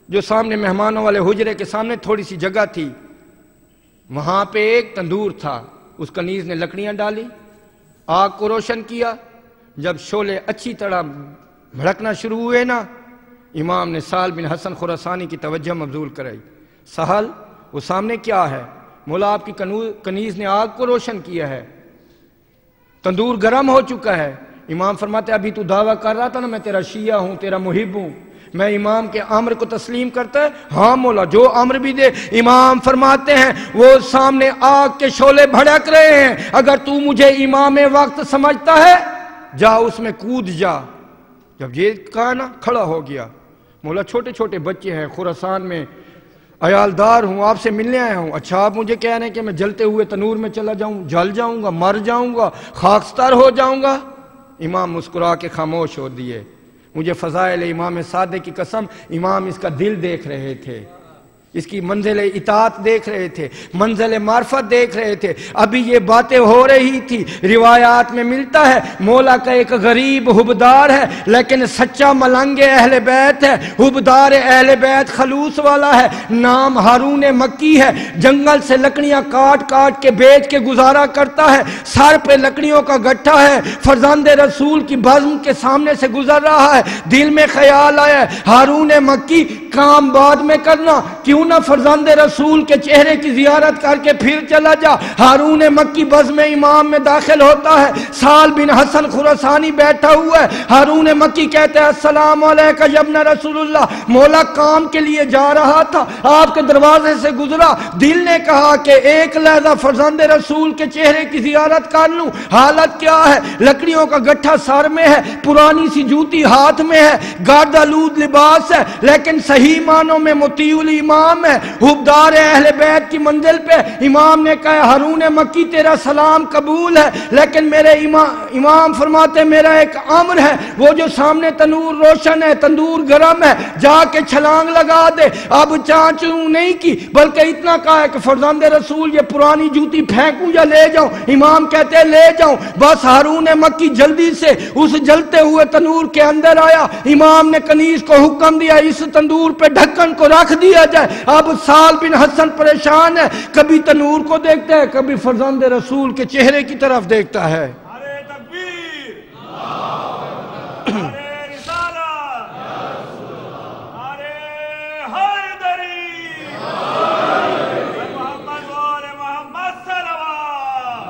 جو سامنے مہمانوں والے حجرے کے سامنے تھوڑی سی جگہ تھی، وہاں پہ ایک تندور تھا، اس کنیز نے لکڑیاں ڈالی، آگ کو روشن کیا۔ جب شعلے اچھی طرح بھڑکنا شروع ہوئے نا، امام نے سہل بن حسن خراسانی کی توجہ مبذول کرائی۔ سہل، وہ سامنے کیا ہے؟ مولا آپ کی کنیز نے آگ کو روشن کیا ہے، تندور گرم ہو چکا ہے۔ امام فرماتے ابھی تو دعویٰ کر رہا تھا نا میں تیرا شیعہ ہوں، تیرا محب ہوں، میں امام کے امر کو تسلیم کرتا ہے؟ ہاں مولا جو امر بھی دے۔ امام فرماتے ہیں وہ سامنے آگ کے شعلے بھڑک رہے ہیں، اگر تو مجھے امام وقت سمجھتا ہے جا اس میں کود جا۔ جب یہ کہا نا کھڑا ہو گیا۔ مولا چھوٹے چھوٹے بچے ہیں، خراسان میں عیالدار ہوں، آپ سے ملنے آیا ہوں، اچھا آپ مجھے کہہ رہے ہیں کہ میں جلتے ہوئے تنور میں چلا جاؤں، جل جاؤں گا، مر جاؤں گا، خاکستر ہو جاؤں گا؟ امام مسکرا کے خاموش ہو دیے۔ مجھے فضائل امام صادق کی قسم، امام اس کا دل دیکھ رہے تھے، اس کی منزل اطاعت دیکھ رہے تھے، منزل معرفت دیکھ رہے تھے۔ ابھی یہ باتیں ہو رہی تھی، روایات میں ملتا ہے مولا کا ایک غریب حبدار ہے لیکن سچا ملنگ اہل بیت ہے، حبدار اہل بیت خلوص والا ہے، نام ہارون مکی ہے، جنگل سے لکڑیاں کاٹ کاٹ کے بیچ کے گزارا کرتا ہے، سر پہ لکڑیوں کا گٹھا ہے، فرزند رسول کی بزم کے سامنے سے گزر رہا ہے، دل میں خیال آیا ہے ہارون مکی کام بعد میں کرنا، کیوں نہ فرزند رسول کے چہرے کی زیارت کر کے پھر چلا جا۔ ہارون مکی بزم امام میں داخل ہوتا ہے، سہل بن حسن خراسانی بیٹھا ہوا ہے، ہارون مکی کہتے ہیں السلام علیکم یا ابن رسول اللہ، مولا کام کے لیے جا رہا تھا، آپ کے دروازے سے گزرا، دل نے کہا کہ ایک لحظہ فرزند رسول کے چہرے کی زیارت کر لوں۔ حالت کیا ہے؟ لکڑیوں کا گٹھا سر میں ہے، پرانی سی جوتی ہاتھ میں ہے، گرد آلود لباس ہے، لیکن صحیح معنوں میں مطیع الامام ہے، حبدار اہل بیت کی منزل پہ۔ امام نے کہا ہارون مکی تیرا سلام قبول ہے، لیکن میرے امام فرماتے میرا ایک امر ہے، وہ جو سامنے تنور روشن ہے، تندور گرم ہے، جا کے چھلانگ لگا دے۔ اب چانچوں نہیں کی بلکہ اتنا کہا ہے کہ فرزند رسول یہ پرانی جوتی پھینکوں یا لے جاؤں؟ امام کہتے ہیں لے جاؤں۔ بس ہارون مکی جلدی سے اس جلتے ہوئے تنور کے اندر آیا، امام نے کنیز کو حکم دیا اس تندور پہ ڈھکن کو رکھ دیا جائے۔ اب سہل بن حسن پریشان ہے، کبھی تنور کو دیکھتا ہے، کبھی فرزند رسول کے چہرے کی طرف دیکھتا ہے۔ نعرہ تکبیر، نعرہ رسالت، نعرہ حیدری، محمد وآل محمد صلوات۔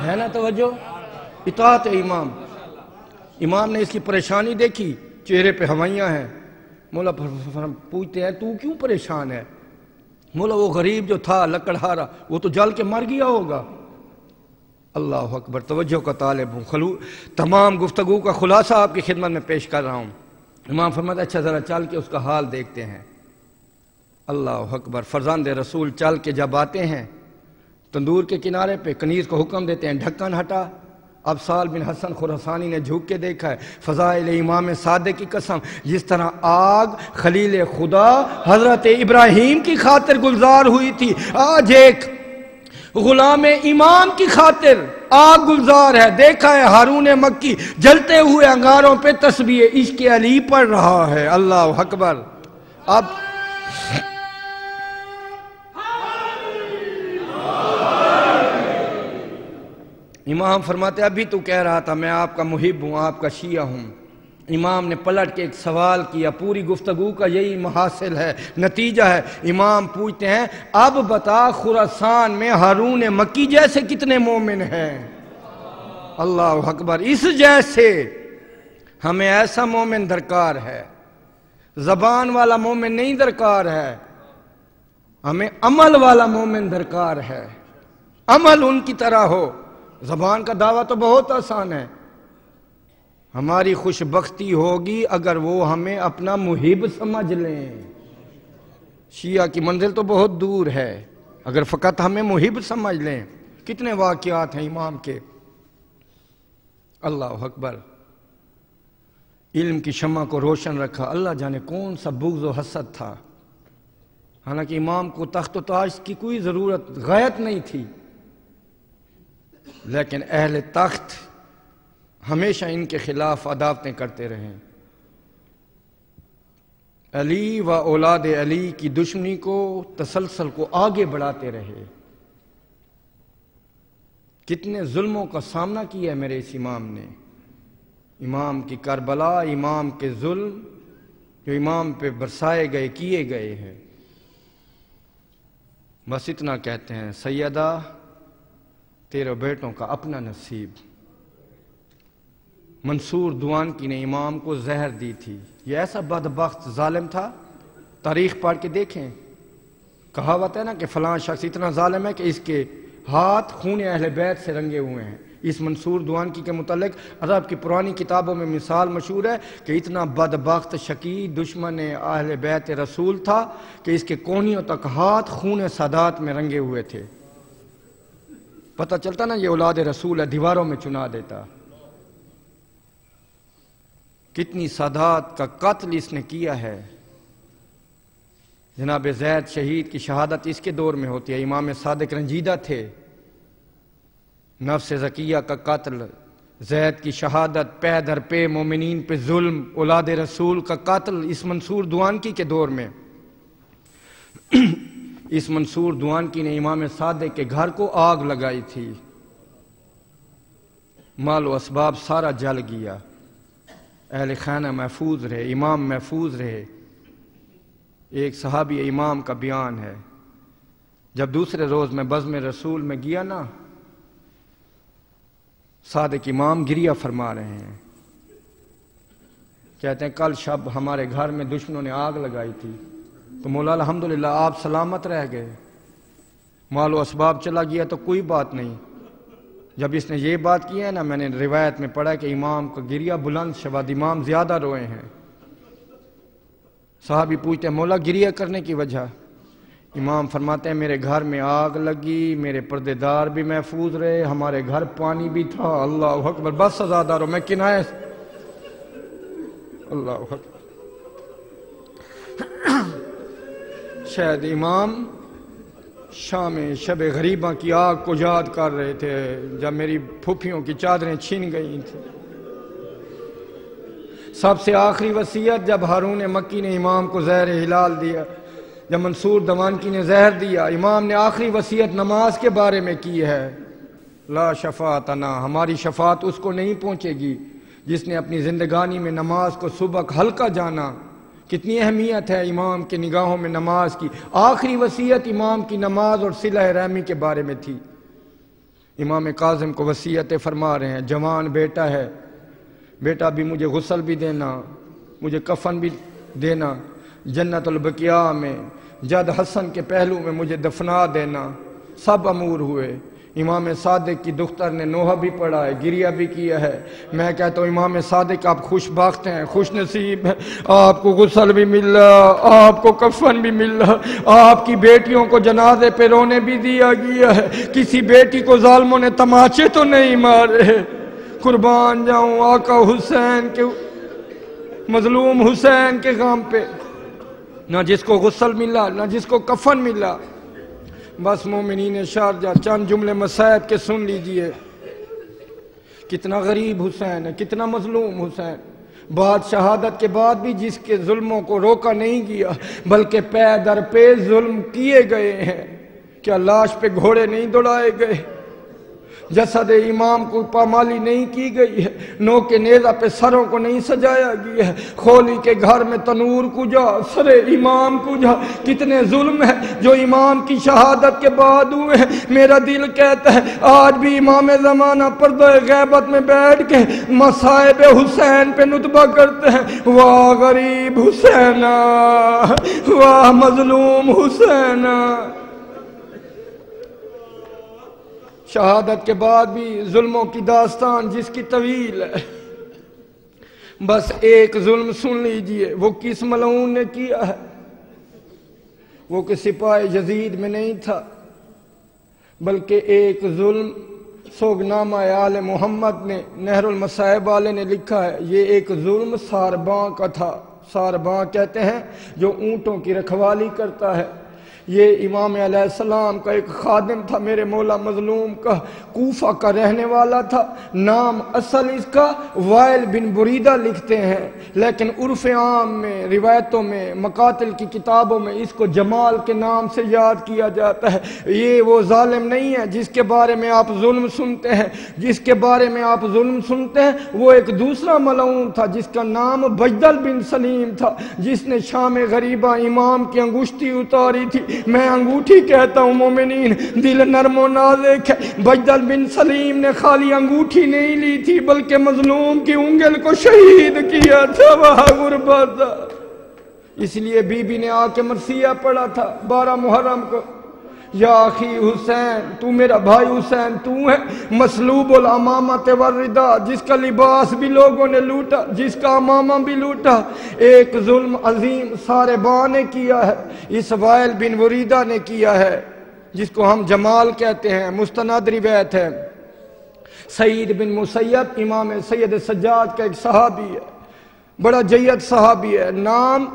ہے نا توجہ؟ اطاعت امام۔ امام نے اس کی پریشانی دیکھی، چہرے پہ ہوائیاں ہیں۔ مولا پوچھتے ہیں تو کیوں پریشان ہے؟ مولا وہ غریب جو تھا لکڑہارا وہ تو جل کے مر گیا ہوگا۔ اللہ اکبر، توجہ کا طالب ہوں، تمام گفتگو کا خلاصہ آپ کی خدمت میں پیش کر رہا ہوں۔ امام فرماتا اچھا ذرا چل کے اس کا حال دیکھتے ہیں۔ اللہ اکبر، فرزند رسول چل کے جب آتے ہیں تندور کے کنارے پہ، کنیز کو حکم دیتے ہیں ڈھکن ہٹا۔ اب سہل بن حسن خراسانی نے جھک کے دیکھا ہے، فضائل امام صادق کی قسم، جس طرح آگ خلیل خدا حضرت ابراہیم کی خاطر گلزار ہوئی تھی، آج ایک غلام امام کی خاطر آگ گلزار ہے۔ دیکھا ہے ہارون مکی جلتے ہوئے انگاروں پہ تسبیح عشق علی پڑھ رہا ہے۔ اللہ اکبر۔ اب امام فرماتے ابھی تو کہہ رہا تھا میں آپ کا محب ہوں، آپ کا شیعہ ہوں۔ امام نے پلٹ کے ایک سوال کیا، پوری گفتگو کا یہی محاصل ہے، نتیجہ ہے۔ امام پوچھتے ہیں اب بتا خراسان میں ہارون مکی جیسے کتنے مومن ہیں؟ اللہ اکبر، اس جیسے ہمیں ایسا مومن درکار ہے، زبان والا مومن نہیں درکار ہے، ہمیں عمل والا مومن درکار ہے، عمل ان کی طرح ہو۔ زبان کا دعویٰ تو بہت آسان ہے، ہماری خوش بختی ہوگی اگر وہ ہمیں اپنا محب سمجھ لیں۔ شیعہ کی منزل تو بہت دور ہے، اگر فقط ہمیں محب سمجھ لیں۔ کتنے واقعات ہیں امام کے، اللہ اکبر۔ علم کی شمع کو روشن رکھا، اللہ جانے کون سا بغض و حسد تھا۔ حالانکہ امام کو تخت و تاج کی کوئی ضرورت غایت نہیں تھی، لیکن اہل تخت ہمیشہ ان کے خلاف عداوتیں کرتے رہے۔ علی و اولاد علی کی دشمنی کو تسلسل کو آگے بڑھاتے رہے۔ کتنے ظلموں کا سامنا کیا ہے میرے اس امام نے، امام کی کربلا، امام کے ظلم جو امام پہ برسائے گئے، کیے گئے ہیں۔ بس اتنا کہتے ہیں سیدہ تیرے بیٹوں کا اپنا نصیب۔ منصور دوانکی نے امام کو زہر دی تھی، یہ ایسا بدبخت ظالم تھا، تاریخ پڑھ کے دیکھیں۔ کہاوت ہے نا کہ فلاں شخص اتنا ظالم ہے کہ اس کے ہاتھ خون اہل بیت سے رنگے ہوئے ہیں۔ اس منصور دوانکی کے متعلق عرب کی پرانی کتابوں میں مثال مشہور ہے کہ اتنا بدبخت شقی دشمن اہل بیت رسول تھا کہ اس کے کونیوں تک ہاتھ خون سادات میں رنگے ہوئے تھے۔ پتہ چلتا نا یہ اولاد رسول ہے، دیواروں میں چنا دیتا۔ کتنی سادات کا قتل اس نے کیا ہے۔ جناب زید شہید کی شہادت اس کے دور میں ہوتی ہے، امام صادق رنجیدہ تھے۔ نفس زکیہ کا قتل، زید کی شہادت، پے در پے مومنین پہ ظلم، اولاد رسول کا قتل اس منصور دوانکی کے دور میں۔ اس منصور دوانکی نے امام صادق کے گھر کو آگ لگائی تھی، مال و اسباب سارا جل گیا، اہل خانہ محفوظ رہے، امام محفوظ رہے۔ ایک صحابی امام کا بیان ہے، جب دوسرے روز میں بزم رسول میں گیا نا، صادق امام گریہ فرما رہے ہیں، کہتے ہیں کل شب ہمارے گھر میں دشمنوں نے آگ لگائی تھی تو مولا الحمدللہ آپ سلامت رہ گئے، مال و اسباب چلا گیا تو کوئی بات نہیں۔ جب اس نے یہ بات کی ہے نا، میں نے روایت میں پڑھا کہ امام کا گریہ بلند شود، امام زیادہ روئے ہیں۔ صحابی پوچھتے ہیں مولا گریہ کرنے کی وجہ؟ امام فرماتے ہیں میرے گھر میں آگ لگی، میرے پردے دار بھی محفوظ رہے، ہمارے گھر پانی بھی تھا۔ اللہ اکبر، بس سزادار ہو، میں کنائے اللہ اکبر۔ شاید امام شام شب غریباں کی آگ کو یاد کر رہے تھے جب میری پھوپھیوں کی چادریں چھین گئی تھیں۔ سب سے آخری وصیت جب ہارون مکی نے امام کو زہر ہلال دیا، جب منصور دوانکی نے زہر دیا، امام نے آخری وصیت نماز کے بارے میں کی ہے، لا شفاعتنا، ہماری شفاعت اس کو نہیں پہنچے گی جس نے اپنی زندگانی میں نماز کو صبح ہلکا جانا۔ کتنی اہمیت ہے امام کے نگاہوں میں نماز کی۔ آخری وصیت امام کی نماز اور صلہ رحمی کے بارے میں تھی۔ امام کاظم کو وصیت فرما رہے ہیں، جوان بیٹا ہے، بیٹا بھی مجھے غسل بھی دینا، مجھے کفن بھی دینا، جنت البقیع میں جد حسن کے پہلو میں مجھے دفنا دینا۔ سب امور ہوئے۔ امام صادق کی دختر نے نوحہ بھی پڑھا ہے، گریہ بھی کیا ہے۔ میں کہتا ہوں امام صادق آپ خوش بخت ہیں، خوش نصیب ہیں، آپ کو غسل بھی مل رہا، آپ کو کفن بھی مل رہا، آپ کی بیٹیوں کو جنازے پہ رونے بھی دیا گیا ہے، کسی بیٹی کو ظالموں نے تماچے تو نہیں مارے۔ قربان جاؤں آقا حسین کے، مظلوم حسین کے غم پہ، نہ جس کو غسل ملا نہ جس کو کفن ملا۔ بس مومنین شارجہ چند جملے مصائب کے سن لیجئے، کتنا غریب حسین ہے، کتنا مظلوم حسین، بعد شہادت کے بعد بھی جس کے ظلموں کو روکا نہیں گیا بلکہ پے در پے ظلم کیے گئے ہیں۔ کیا لاش پہ گھوڑے نہیں دوڑائے گئے؟ جسد امام کو پامالی نہیں کی گئی ہے، نو کے نیزہ پہ سروں کو نہیں سجایا گیا ہے، خولی کے گھر میں تنور کجا، سر امام کجا، کتنے ظلم ہے جو امام کی شہادت کے بعد ہوئے ہیں۔ میرا دل کہتا ہے آج بھی امام زمانہ پردہ غیبت میں بیٹھ کے مصائب حسین پہ نطبہ کرتے ہیں، واہ غریب حسینہ، واہ مظلوم حسینہ۔ شہادت کے بعد بھی ظلموں کی داستان جس کی طویل ہے، بس ایک ظلم سن لیجئے، وہ کس ملعون نے کیا ہے؟ وہ کہ سپاہی یزید میں نہیں تھا، بلکہ ایک ظلم سوگنامہ آل محمد نے، نہر المصائب والے نے لکھا ہے، یہ ایک ظلم سارباں کا تھا۔ سارباں کہتے ہیں جو اونٹوں کی رکھوالی کرتا ہے۔ یہ امام علیہ السلام کا ایک خادم تھا، میرے مولا مظلوم کا، کوفہ کا رہنے والا تھا۔ نام اصل اس کا وائل بن بریدہ لکھتے ہیں، لیکن عرف عام میں، روایتوں میں، مقاتل کی کتابوں میں اس کو جمال کے نام سے یاد کیا جاتا ہے۔ یہ وہ ظالم نہیں ہے جس کے بارے میں آپ ظلم سنتے ہیں، جس کے بارے میں آپ ظلم سنتے ہیں وہ ایک دوسرا ملعون تھا جس کا نام بجدل بن سلیم تھا، جس نے شام غریبہ امام کی انگشتی اتاری تھی۔ میں انگوٹھی کہتا ہوں مومنین، دل نرم و نازک ہے۔ بجدل بن سلیم نے خالی انگوٹھی نہیں لی تھی بلکہ مظلوم کی انگل کو شہید کیا تھا، وہاں غربت تھا۔ اس لیے بی بی نے آ کے مرثیہ پڑھا تھا 12 محرم کو، یا اخی حسین، تو میرا بھائی حسین تو ہے، مسلوب الامامت والرداء، جس کا لباس بھی لوگوں نے لوٹا، جس کا امامہ بھی لوٹا۔ ایک ظلم عظیم سارباں نے کیا ہے، اس وائل بن بریدہ نے کیا ہے، جس کو ہم جمال کہتے ہیں، مستند روایت ہے۔ سعید بن مسیب امام سید سجاد کا ایک صحابی ہے، بڑا جید صحابی ہے، نام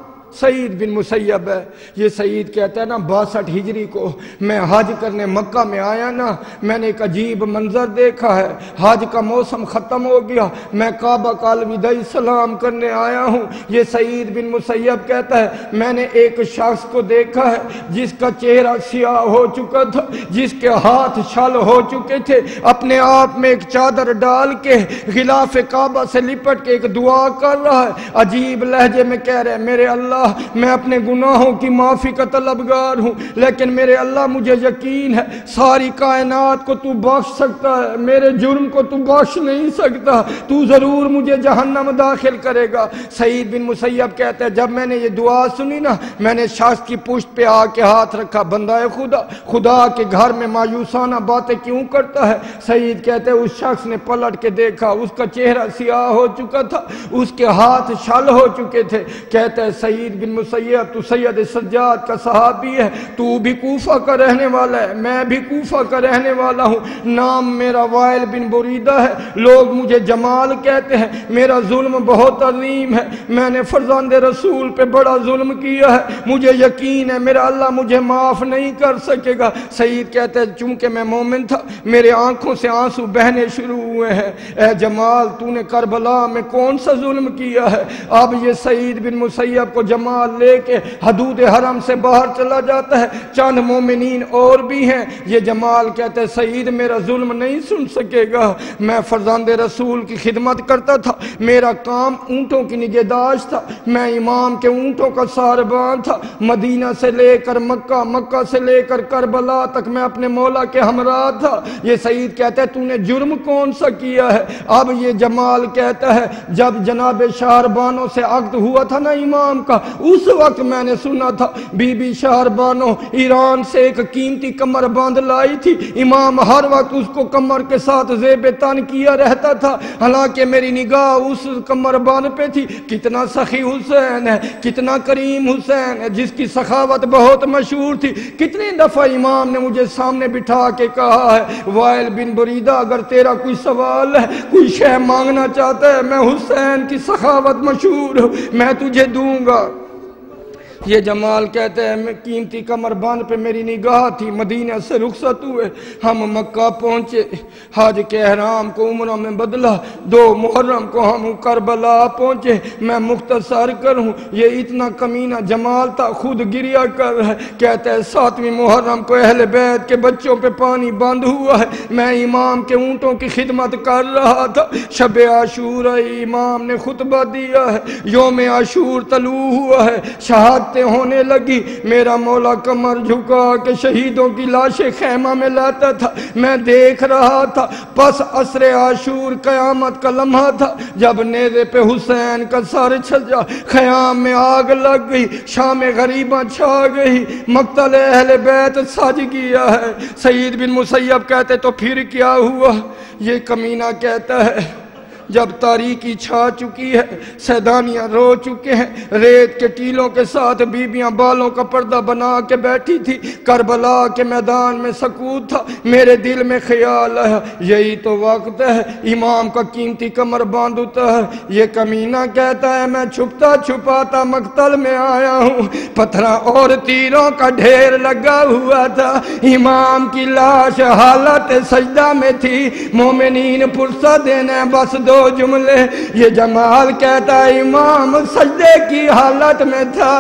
سعید بن مسیب ہے۔ یہ سعید کہتا ہے نا 62 ہجری کو میں حج کرنے مکہ میں آیا نا، میں نے ایک عجیب منظر دیکھا ہے، حج کا موسم ختم ہو گیا، میں کعبہ کا الوداعی سلام کرنے آیا ہوں۔ یہ سعید بن مسیب کہتا ہے میں نے ایک شخص کو دیکھا ہے جس کا چہرہ سیاہ ہو چکا تھا، جس کے ہاتھ چھل ہو چکے تھے، اپنے آپ میں ایک چادر ڈال کے غلاف کعبہ سے لپٹ کے ایک دعا کر رہا ہے، عجیب لہجے میں کہہ رہے میرے اللہ میں اپنے گناہوں کی معافی کا طلبگار ہوں، لیکن میرے اللہ مجھے یقین ہے ساری کائنات کو تو بخش سکتا ہے، میرے جرم کو تو بخش نہیں سکتا، تو ضرور مجھے جہنم داخل کرے گا۔ سعید بن مسیب کہتے ہیں جب میں نے یہ دعا سنی نا، میں نے شخص کی پشت پہ آ کے ہاتھ رکھا، بندہ خدا کے گھر میں مایوسانہ باتیں کیوں کرتا ہے؟ سعید کہتے ہیں اس شخص نے پلٹ کے دیکھا، اس کا چہرہ سیاہ ہو چکا تھا، اس کے ہاتھ چھل ہو چکے تھے۔ کہتے ہیں سعید بن مسیب تو سید سجاد کا صحابی ہے، تو بھی کوفہ کا رہنے والا ہے، میں بھی کوفہ کا رہنے والا ہوں، نام میرا وائل بن بریدہ ہے، لوگ مجھے جمال کہتے ہیں، میرا ظلم بہت عظیم ہے، میں نے فرزند رسول پہ بڑا ظلم کیا ہے، مجھے یقین ہے میرا اللہ مجھے معاف نہیں کر سکے گا۔ سعید کہتے ہیں چونکہ میں مومن تھا میرے آنکھوں سے آنسو بہنے شروع ہوئے ہیں، اے جمال تو نے کربلا میں کون سا ظلم کیا ہے؟ اب یہ سعید بن مسیب کو جمال لے کے حدود حرم سے باہر چلا جاتا ہے، چند مومنین اور بھی ہیں۔ یہ جمال کہتے ہیں سعید میرا ظلم نہیں سن سکے گا، میں فرزند رسول کی خدمت کرتا تھا، میرا کام اونٹوں کی نگہداشت تھا، میں امام کے اونٹوں کا ساربان تھا، مدینہ سے لے کر مکہ، مکہ سے لے کر کربلا تک میں اپنے مولا کے ہمراہ تھا۔ یہ سعید کہتا ہے تو نے جرم کون سا کیا ہے؟ اب یہ جمال کہتا ہے جب جناب شہربانوں سے عقد ہوا تھا نا امام کا، اس وقت میں نے سنا تھا بی بی شہربانو ایران سے ایک قیمتی کمر بند لائی تھی، امام ہر وقت اس کو کمر کے ساتھ زیب تن کیا رہتا تھا، حالانکہ میری نگاہ اس کمر بند پہ تھی۔ کتنا سخی حسین ہے، کتنا کریم حسین ہے، جس کی سخاوت بہت مشہور تھی۔ کتنی دفعہ امام نے مجھے سامنے بٹھا کے کہا ہے وائل بن بریدہ اگر تیرا کوئی سوال ہے، کوئی شے مانگنا چاہتا ہے، میں حسین کی سخاوت مشہور ہوں، میں تجھے دوں گا۔ یہ جمال کہتے ہیں میں قیمتی کمر باندھ پہ میری نگاہ تھی، مدینہ سے رخصت ہوئے، ہم مکہ پہنچے، حج کے احرام کو عمرہ میں بدلا، 2 محرم کو ہم کربلا پہنچے۔ میں مختصر کروں، یہ اتنا کمینہ جمال تھا، خود گریہ کر رہا ہے، کہتے ہیں 7ویں محرم کو اہل بیت کے بچوں پہ پانی بند ہوا ہے، میں امام کے اونٹوں کی خدمت کر رہا تھا، شب عاشور امام نے خطبہ دیا ہے، یوم عاشور طلوع ہوا ہے، شہادتیں ہونے لگی، میرا مولا کمر جھکا کہ شہیدوں کی لاشیں خیمہ میں لاتا تھا، میں دیکھ رہا تھا۔ پس عصر عاشور قیامت کا لمحہ تھا، جب نیزے پہ حسین کا سر چھجا، خیام میں آگ لگ گئی، شام غریباں چھا گئی، مقتل اہل بیت سج گیا ہے۔ سعید بن مسیب کہتے تو پھر کیا ہوا؟ یہ کمینہ کہتا ہے جب تاریکی چھا چکی ہے، سیدانیاں رو چکے ہیں، ریت کے ٹیلوں کے ساتھ بیبیاں بالوں کا پردہ بنا کے بیٹھی تھی، کربلا کے میدان میں سکوت تھا، میرے دل میں خیال ہے یہی تو وقت ہے امام کا قیمتی کمر باندھتا ہے۔ یہ کمینہ کہتا ہے میں چھپتا چھپاتا مقتل میں آیا ہوں، پتھراں اور تیروں کا ڈھیر لگا ہوا تھا، امام کی لاش حالت سجدہ میں تھی، مومنین پرسہ دینے بس 2 جملے۔ یہ جمال کہتا ہے امام سجدے کی حالت میں تھا،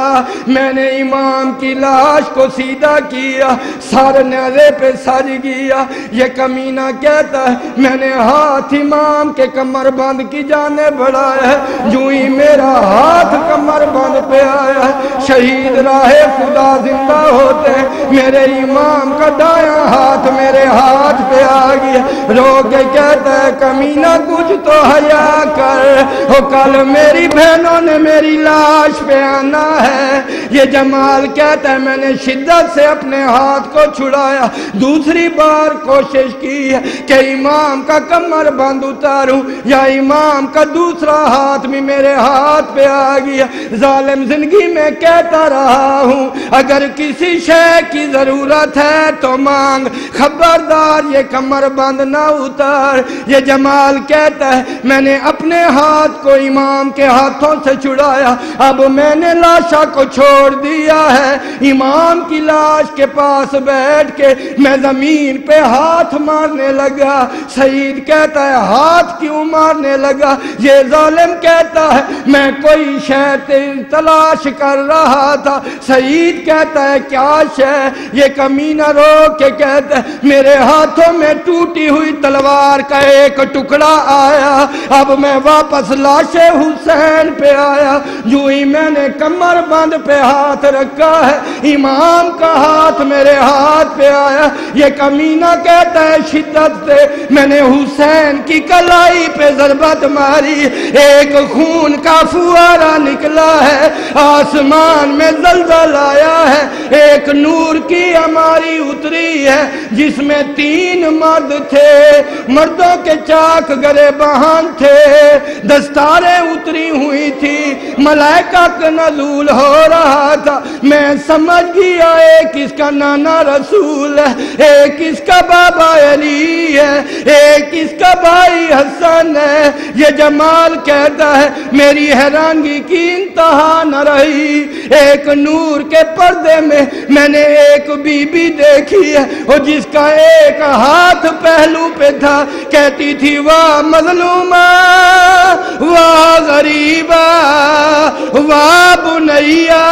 میں نے امام کی لاش کو سیدھا کیا، سارے نیزے پہ سج گیا۔ یہ کمینہ کہتا ہے میں نے ہاتھ امام کے کمر بند کی جانب بڑھایا ہے، جو ہی میرا ہاتھ کمر بند پہ آیا ہے، شہید راہ خدا زندہ ہوتے ہیں، میرے امام کا دایاں ہاتھ میرے ہاتھ پہ آ گیا، رو کے کہتا ہے کمینہ کچھ تو حیا کر، وہ کل میری بہنوں نے میری لاش پہ آنا ہے۔ یہ جمال کہتا ہے میں نے شدت سے اپنے ہاتھ کو چھڑایا، دوسری بار کوشش کی ہے کہ امام کا کمر بند اتاروں، یا امام کا دوسرا ہاتھ بھی میرے ہاتھ پہ آ گیا۔ ظالم زندگی میں کہتا رہا ہوں اگر کسی شے کی ضرورت ہے تو مانگ، خبردار یہ کمر بند نہ اتار۔ یہ جمال کہتا ہے میں نے اپنے ہاتھ کو امام کے ہاتھوں سے چھڑایا، اب میں نے لاشا کو چھوڑ دیا ہے، امام کی لاش کے پاس بیٹھ کے میں زمین پہ ہاتھ مارنے لگا۔ سعید کہتا ہے ہاتھ کیوں مارنے لگا؟ یہ ظالم کہتا ہے میں کوئی شے تلاش کر رہا تھا۔ سعید کہتا ہے کیا شے؟ یہ کمینہ رو کے کہتا ہے میرے ہاتھوں میں ٹوٹی ہوئی تلوار کا ایک ٹکڑا آیا، اب میں واپس لاش حسین پہ آیا، جو ہی میں نے کمر بند پہ ہاتھ رکھا ہے، امام کا ہاتھ میرے ہاتھ پہ آیا۔ یہ کمینہ کہتا ہے شدت سے میں نے حسین کی کلائی پہ ضربت ماری، ایک خون کا فوارہ نکلا ہے، آسمان میں زلزلہ آیا ہے، ایک نور کی ہماری اتری ہے جس میں 3 مرد تھے، مردوں کے چاک گرے بہان تھے، دستاریں اتری ہوئی تھی، ملائکہ کا نزول ہو رہا تھا۔ میں سمجھ گیا ایک اس کا نانا رسول ہے، ایک اس کا بابا علی ہے، ایک اس کا بھائی حسن ہے۔ یہ جمال کہتا ہے میری حیرانگی کی انتہا نہ رہی، ایک نور کے پردے میں نے ایک بی بی دیکھی ہے، اور جس کا ایک ہاتھ پہلو پہ تھا، کہتی تھی واہ مظلومہ واہ غریبہ واہ بنیا،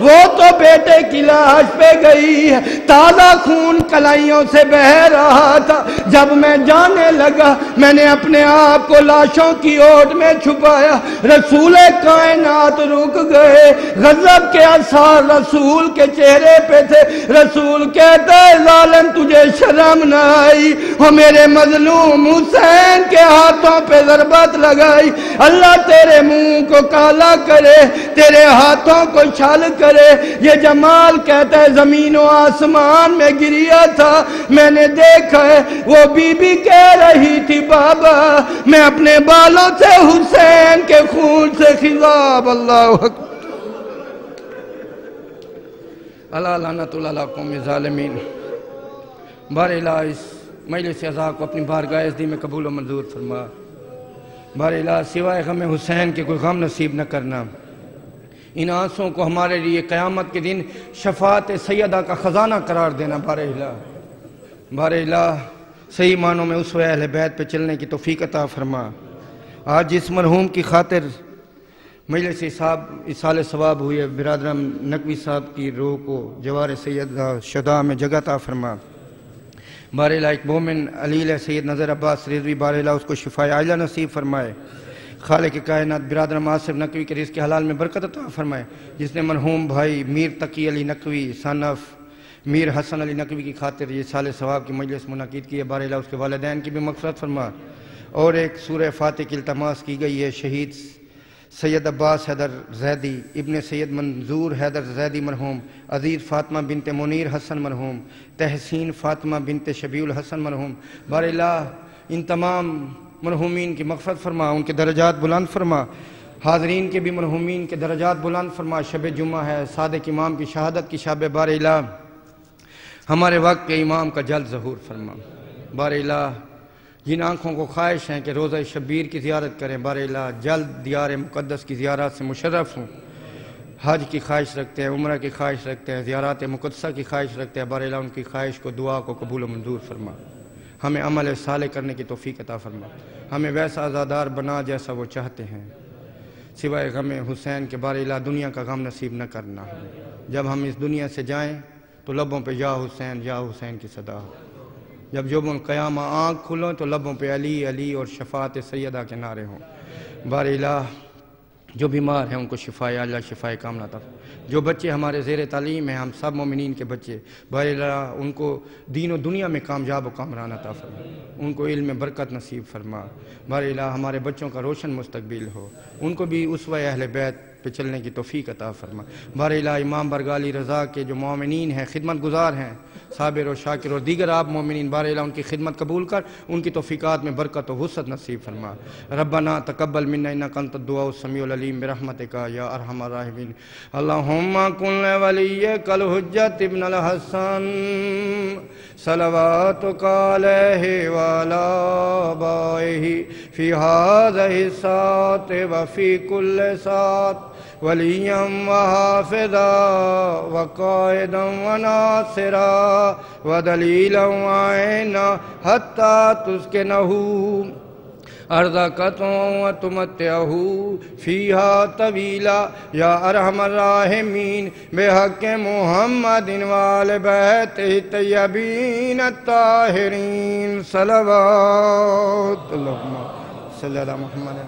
وہ تو بیٹے کی لاش پہ گئی ہے، تازہ خون کلائیوں سے بہ رہا تھا۔ جب میں جانے لگا میں نے اپنے آپ کو لاشوں کی اوٹ میں چھپایا، رسول کائنات رک گئے، غضب کے آثار رسول کے چہرے پہ تھے۔ رسول کہتا ہے ظالم تجھے شرم نہ آئی، وہ میرے مظلوم حسین کے ہاتھوں پہ ضربت لگائی، اللہ تیرے منہ کو کالا کرے، تیرے ہاتھوں کو چھل کرے۔ یہ جمال کہتا ہے زمین و آسمان میں گریا تھا، میں نے دیکھا ہے وہ بی بی کہہ رہی تھی بابا میں اپنے بالوں سے حسین کے خون سے خضاب۔ اللہ اکبر۔ اللہ لعنت اللہ قوم ظالمین۔ باراللہ اس مجلس عزا کو اپنی بارگاہ عزتی میں قبول و منظور فرما۔ باراللہ سوائے غم حسین کے کوئی غم نصیب نہ کرنا۔ ان آنسوں کو ہمارے لیے قیامت کے دن شفاعت سیدہ کا خزانہ قرار دینا بار الہ صحیح معنوں میں اسوہ اہل بیت پہ چلنے کی توفیق عطا فرما۔ آج جس مرحوم کی خاطر مجلس اصال ثواب ہوئی ہے، برادرم نقوی صاحب کی روح کو جوار سیدہ شہداء میں جگہ عطا فرما۔ بار الہ ایک مومن علیل سید نظر عباس رضوی، بار الہ اس کو شفاء عاجلہ نصیب فرمائے۔ خالق کائنات برادرم آصف نقوی کے رزق حلال میں برکت عطا فرمائے، جس نے مرحوم بھائی میر تقی علی نقوی صنف میر حسن علی نقوی کی خاطر یہ سال ثواب کی مجلس منعقد کی ہے، بار الہ اس کے والدین کی بھی مغفرت فرما۔ اور ایک سورہ فاتح کی التماس کی گئی ہے، شہید سید عباس حیدر زیدی ابن سید منظور حیدر زیدی مرحوم، عزیز فاطمہ بنت منیر حسن مرحوم، تحسین فاطمہ بنت شبیع الحسن مرحوم، بار الہ ان تمام مرحومین کی مغفرت فرما، ان کے درجات بلند فرما، حاضرین کے بھی مرحومین کے درجات بلند فرما۔ شب جمعہ ہے، صادق امام کی شہادت کی شب، بار الہ ہمارے وقت کے امام کا جلد ظہور فرما۔ بار الہ جن آنکھوں کو خواہش ہیں کہ روزہ شبیر کی زیارت کریں، بار الہ جلد دیار مقدس کی زیارت سے مشرف ہوں، حج کی خواہش رکھتے ہیں، عمرہ کی خواہش رکھتے ہیں، زیارات مقدسہ کی خواہش رکھتے ہیں، بار الہ ان کی خواہش کو دعا کو قبول و منظور فرما۔ ہمیں عمل صالح کرنے کی توفیق عطا فرما، ہمیں ویسا عزادار بنا جیسا وہ چاہتے ہیں، سوائے غم حسین کے، بار الہ دنیا کا غم نصیب نہ کرنا۔ جب ہم اس دنیا سے جائیں تو لبوں پہ یا حسین کی صدا ہو، جب یوم القیامہ آنکھ کھلوں تو لبوں پہ علی علی اور شفاعت سیدہ کے نعرے ہوں۔ بار الہ جو بیمار ہیں ان کو شفاء عاجلہ شفاء کاملہ عطا فرما۔ جو بچے ہمارے زیر تعلیم ہیں، ہم سب مومنین کے بچے، بار الہ ان کو دین و دنیا میں کامیاب و کامران عطا فرما، ان کو علم میں برکت نصیب فرما۔ بار الہ ہمارے بچوں کا روشن مستقبل ہو، ان کو بھی اسوہ اہل بیت پہ چلنے کی توفیق عطا فرما۔ بار الہ امام برگالی رضا کے جو مومنین ہیں، خدمت گزار ہیں، صابر و شاکر اور دیگر آپ مومنین، بار الہ ان کی خدمت قبول کر، ان کی توفیقات میں برکت و وسعت نصیب فرما۔ ربنا تقبل منا انک انت الدعاء السمیع العلیم برحمتک یا ارحم الراحمین۔ اللہم کن ولیک الحجۃ ابن الحسن صلواتک علیہ وعلی آبائہ فی ہذہ الساعۃ وفی کل ساعۃ ولیا وحافظا وقائدا وناصرا ودلیلا وعینا حتی تسکنہ ارضک وتمتعہ فیہا طویلا یا ارحم الراحمین بحق محمد وآل بیتہ الطیبین الطاہرین صلوات اللہم صلی علی محمد